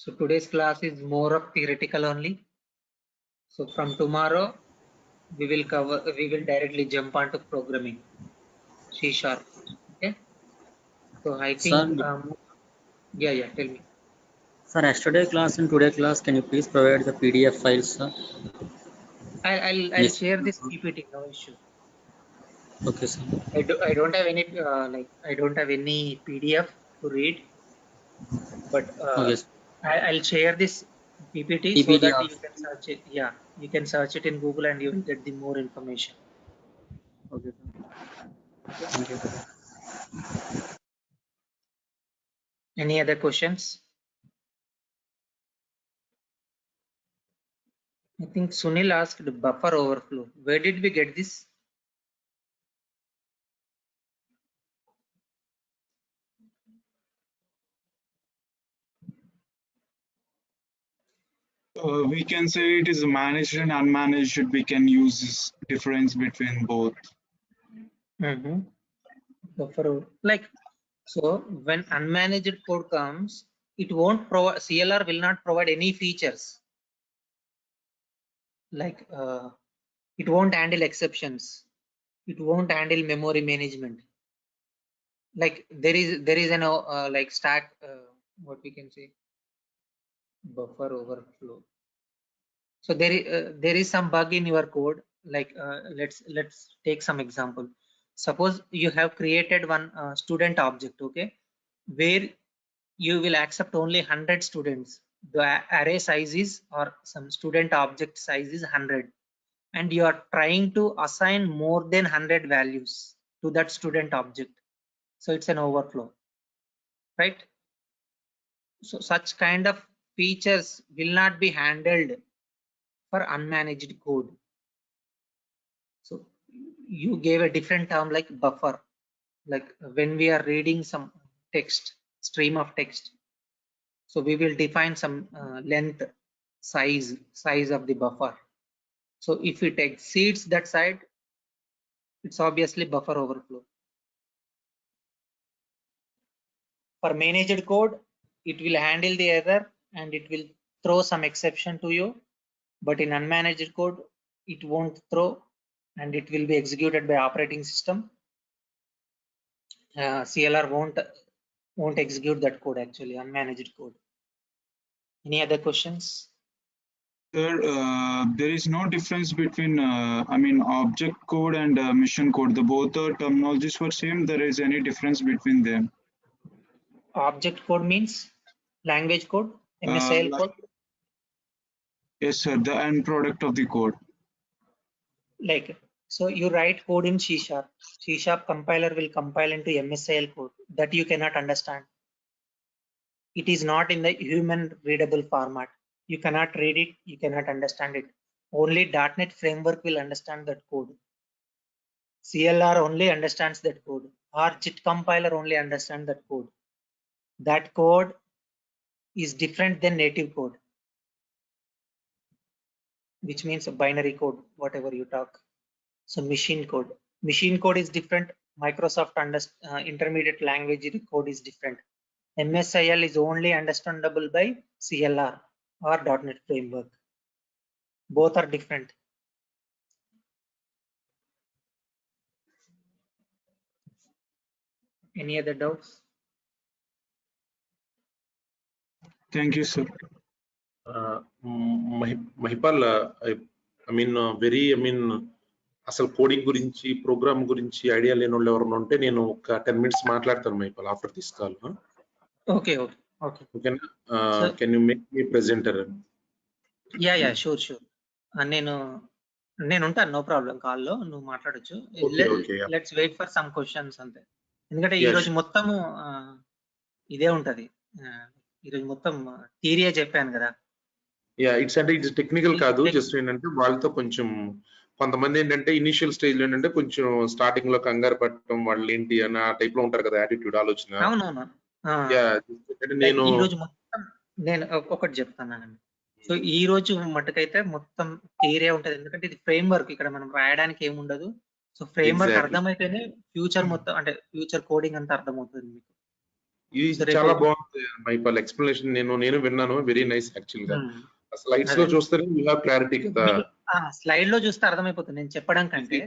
B: So today's class is more of theoretical only. So from tomorrow, we will directly jump onto programming, C#. Okay. So I think,
E: Sir,
B: yeah, tell me.
E: sir, yesterday class and today class, can you please provide the PDF files, sir?
B: I'll
E: Yes.
B: share this PPT, no issue.
E: Okay, sir.
B: I don't have any I don't have any PDF to read, but
E: Okay, sir.
B: I'll share this PPT so
E: PPT
B: that you
E: also.
B: can search it. Yeah, you can search it in Google and you will get the more information.
E: Okay, sir.
B: Okay.
E: Thank you.
B: Any other questions? I think Sunil asked buffer overflow. Where did we get this?
C: We can say it is managed and unmanaged. We can use this difference between both.
B: Buffer like so when unmanaged code comes, it won't provide CLR will not provide any features like it won't handle exceptions. It won't handle memory management. Like there is an like stack what we can say buffer overflow. So there is some bug in your code. Like let's take some example. Suppose you have created one student object, okay, where you will accept only 100 students. The array size is or some student object size is 100, and you are trying to assign more than 100 values to that student object. So it's an overflow, right? So such kind of features will not be handled for unmanaged code. So you gave a different term like buffer, like when we are reading some text, stream of text. So we will define some length, size of the buffer. So if it exceeds that side, it's obviously buffer overflow. For managed code, it will handle the error and it will throw some exception to you. But in unmanaged code, it won't throw and it will be executed by operating system. CLR won't execute that code actually, unmanaged code. Any other questions?
C: Sir, there is no difference between, object code and mission code. The both the terminologies were same. There is any difference between them?
B: Object code means language code, MSIL code.
C: Yes, sir. The end product of the code.
B: Like, so you write code in C#. C# compiler will compile into MSIL code that you cannot understand. It is not in the human readable format. You cannot read it, you cannot understand it. Only .NET framework will understand that code. CLR only understands that code, or JIT compiler only understands that code. That code is different than native code, which means a binary code, whatever you talk. So machine code is different. Microsoft intermediate language code is different. MSIL is only understandable by CLR or .NET framework. Both are different. Any other doubts?
C: Thank you, sir.
F: Mahipal అసలు coding గురించి programme గురించి idea లేని వాళ్ళు ఎవరైనా ఉంటే నేను ఒక 10 minutes మాట్లాడతాను Mahipal after this call.
B: Okay.
F: Can you make me presenter?
B: Yeah sure. నేను ఉంటాను, నో ప్రాబ్లం. కాల్లో నువ్వు మాట్లాడొచ్చు. Let's wait for some questions అంతే. ఎందుకంటే ఈ రోజు మొత్తం ఇదే ఉంటది. ఈ రోజు మొత్తం థియరీయే చెప్పాను కదా.
F: యా ఇట్స్ టెక్నికల్ కాదు, జస్ట్ ఏంటంటే వాళ్ళతో కొంచెం కొంతమంది ఏంటంటే ఇనిషియల్ స్టేజ్ లో ఏంటంటే కొంచెం స్టార్టింగ్ లో కంగారు పట్టడం, వాళ్ళు ఏంటి అన్న టైప్ లో ఉంటారు కదా, యాటిట్యూడ్, ఆలోచన.
B: అవునవును.
F: నేను
B: ఈ రోజు మొత్తం నేను ఒకటి చెప్తానండి. సో ఈ రోజు మట్టుకైతే మొత్తం థియరీ ఉంటది, ఎందుకంటే ఇది ఫ్రేమ్ వర్క్. ఇక్కడ మనం రాయడానికి ఏముండదు. సో ఫ్రేమ్ వర్క్ అర్థమైతేనే ఫ్యూచర్ మొత్తం, అంటే ఫ్యూచర్ కోడింగ్ అంతా అర్థమవుతుంది మీకు.
F: ఇది
B: So, రేపు
F: చాలా బాగుంది మైపాల్ ఎక్స్ప్లెనేషన్. నేను విన్నాను. వెరీ నైస్ యాక్చువల్ గా. స్లైడ్స్ లో
B: అదే.
F: చూస్తేనే యూ హావ్ క్లారిటీ కదా.
B: స్లైడ్ లో చూస్తే అర్థమైపోతుంది. నేను చెప్పడం కంటే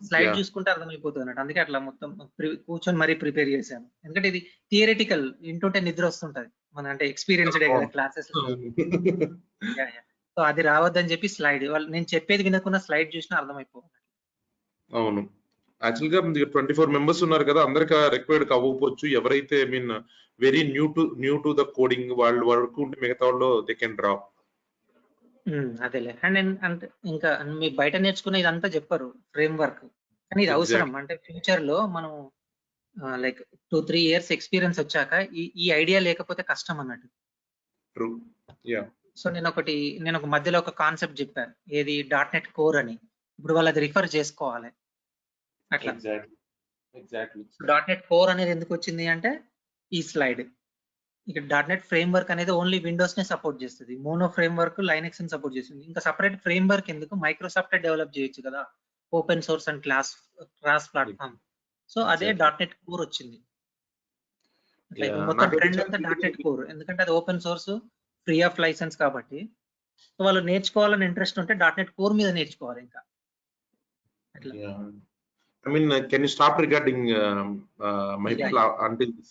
B: స్లైడ్
F: Yeah.
B: చూసుకుంటే అర్థమైపోతుంది అన్నట్టు. అందుకే అట్లా మొత్తం కూర్చొని మరీ ప్రిపేర్ చేశాను. ఎందుకంటే ఇది థియరిటికల్, వింటుంటే నిద్ర వస్తుంటది. మన అంటే ఎక్స్పీరియన్స్డే కదా క్లాసెస్. సో అది రావద్దని చెప్పి స్లైడ్, వాళ్ళు నేను చెప్పేది వినకుండా స్లైడ్ చూసినా అర్థమైపోతుంది.
F: అవును. యాక్చువల్ గా 24 మెంబర్స్ ఉన్నారు కదా, అందరికి రిక్వైర్డ్ అవ్వకపోవచ్చు. ఎవరైతే I mean very new to the coding వాళ్ళు వరకు ఉంటే మిగతా వాళ్ళు దే కెన్ డ్రాప్.
B: అదేలే. అండ్ అంటే ఇంకా మీరు బయట నేర్చుకునే ఇదంతా చెప్పారు ఫ్రేమ్ వర్క్, కానీ ఇది అవసరం. అంటే ఫ్యూచర్ లో మనం లైక్ 2-3 ఇయర్స్ ఎక్స్పీరియన్స్ వచ్చాక ఈ ఐడియా లేకపోతే కష్టం అన్నట్టు.
F: ట్రూ. యా.
B: సో నేను ఒక మధ్యలో ఒక కాన్సెప్ట్ చెప్పాను, ఏది .NET కోర్ అని. ఇప్పుడు వాళ్ళు అది రిఫర్ చేసుకోవాలి అట్లా.
F: ఎగ్జాక్ట్లీ.
B: .NET కోర్ అనేది ఎందుకు వచ్చింది అంటే ఈ స్లైడ్. ఇక్కడ .NET ఫ్రేమ్ వర్క్ అనేది ఓన్లీ విండోస్ నే సపోర్ట్ చేస్తుంది. మోనో ఫ్రేమ్ వర్క్ లైనక్స్ ని సపోర్ట్ చేస్తుంది. ఇంకా సపరేట్ ఫ్రేమ్ వర్క్ ఎందుకు, మైక్రోసాఫ్ట్ డెవలప్ చేయొచ్చు కదా, open source and cross platform. So అదే .NET కోర్ వచ్చింది. అట్లా ఇప్పుడు మొత్తం ట్రెండ్ అంతా .NET కోర్, ఎందుకంటే అది open source, free of license కాబట్టి. సో వాళ్ళు నేర్చుకోవాలని ఇంట్రెస్ట్ ఉంటే .NET కోర్ మీద నేర్చుకోవాలి ఇంకా అట్లా.
F: I mean, can you stop regarding Mahipal until this?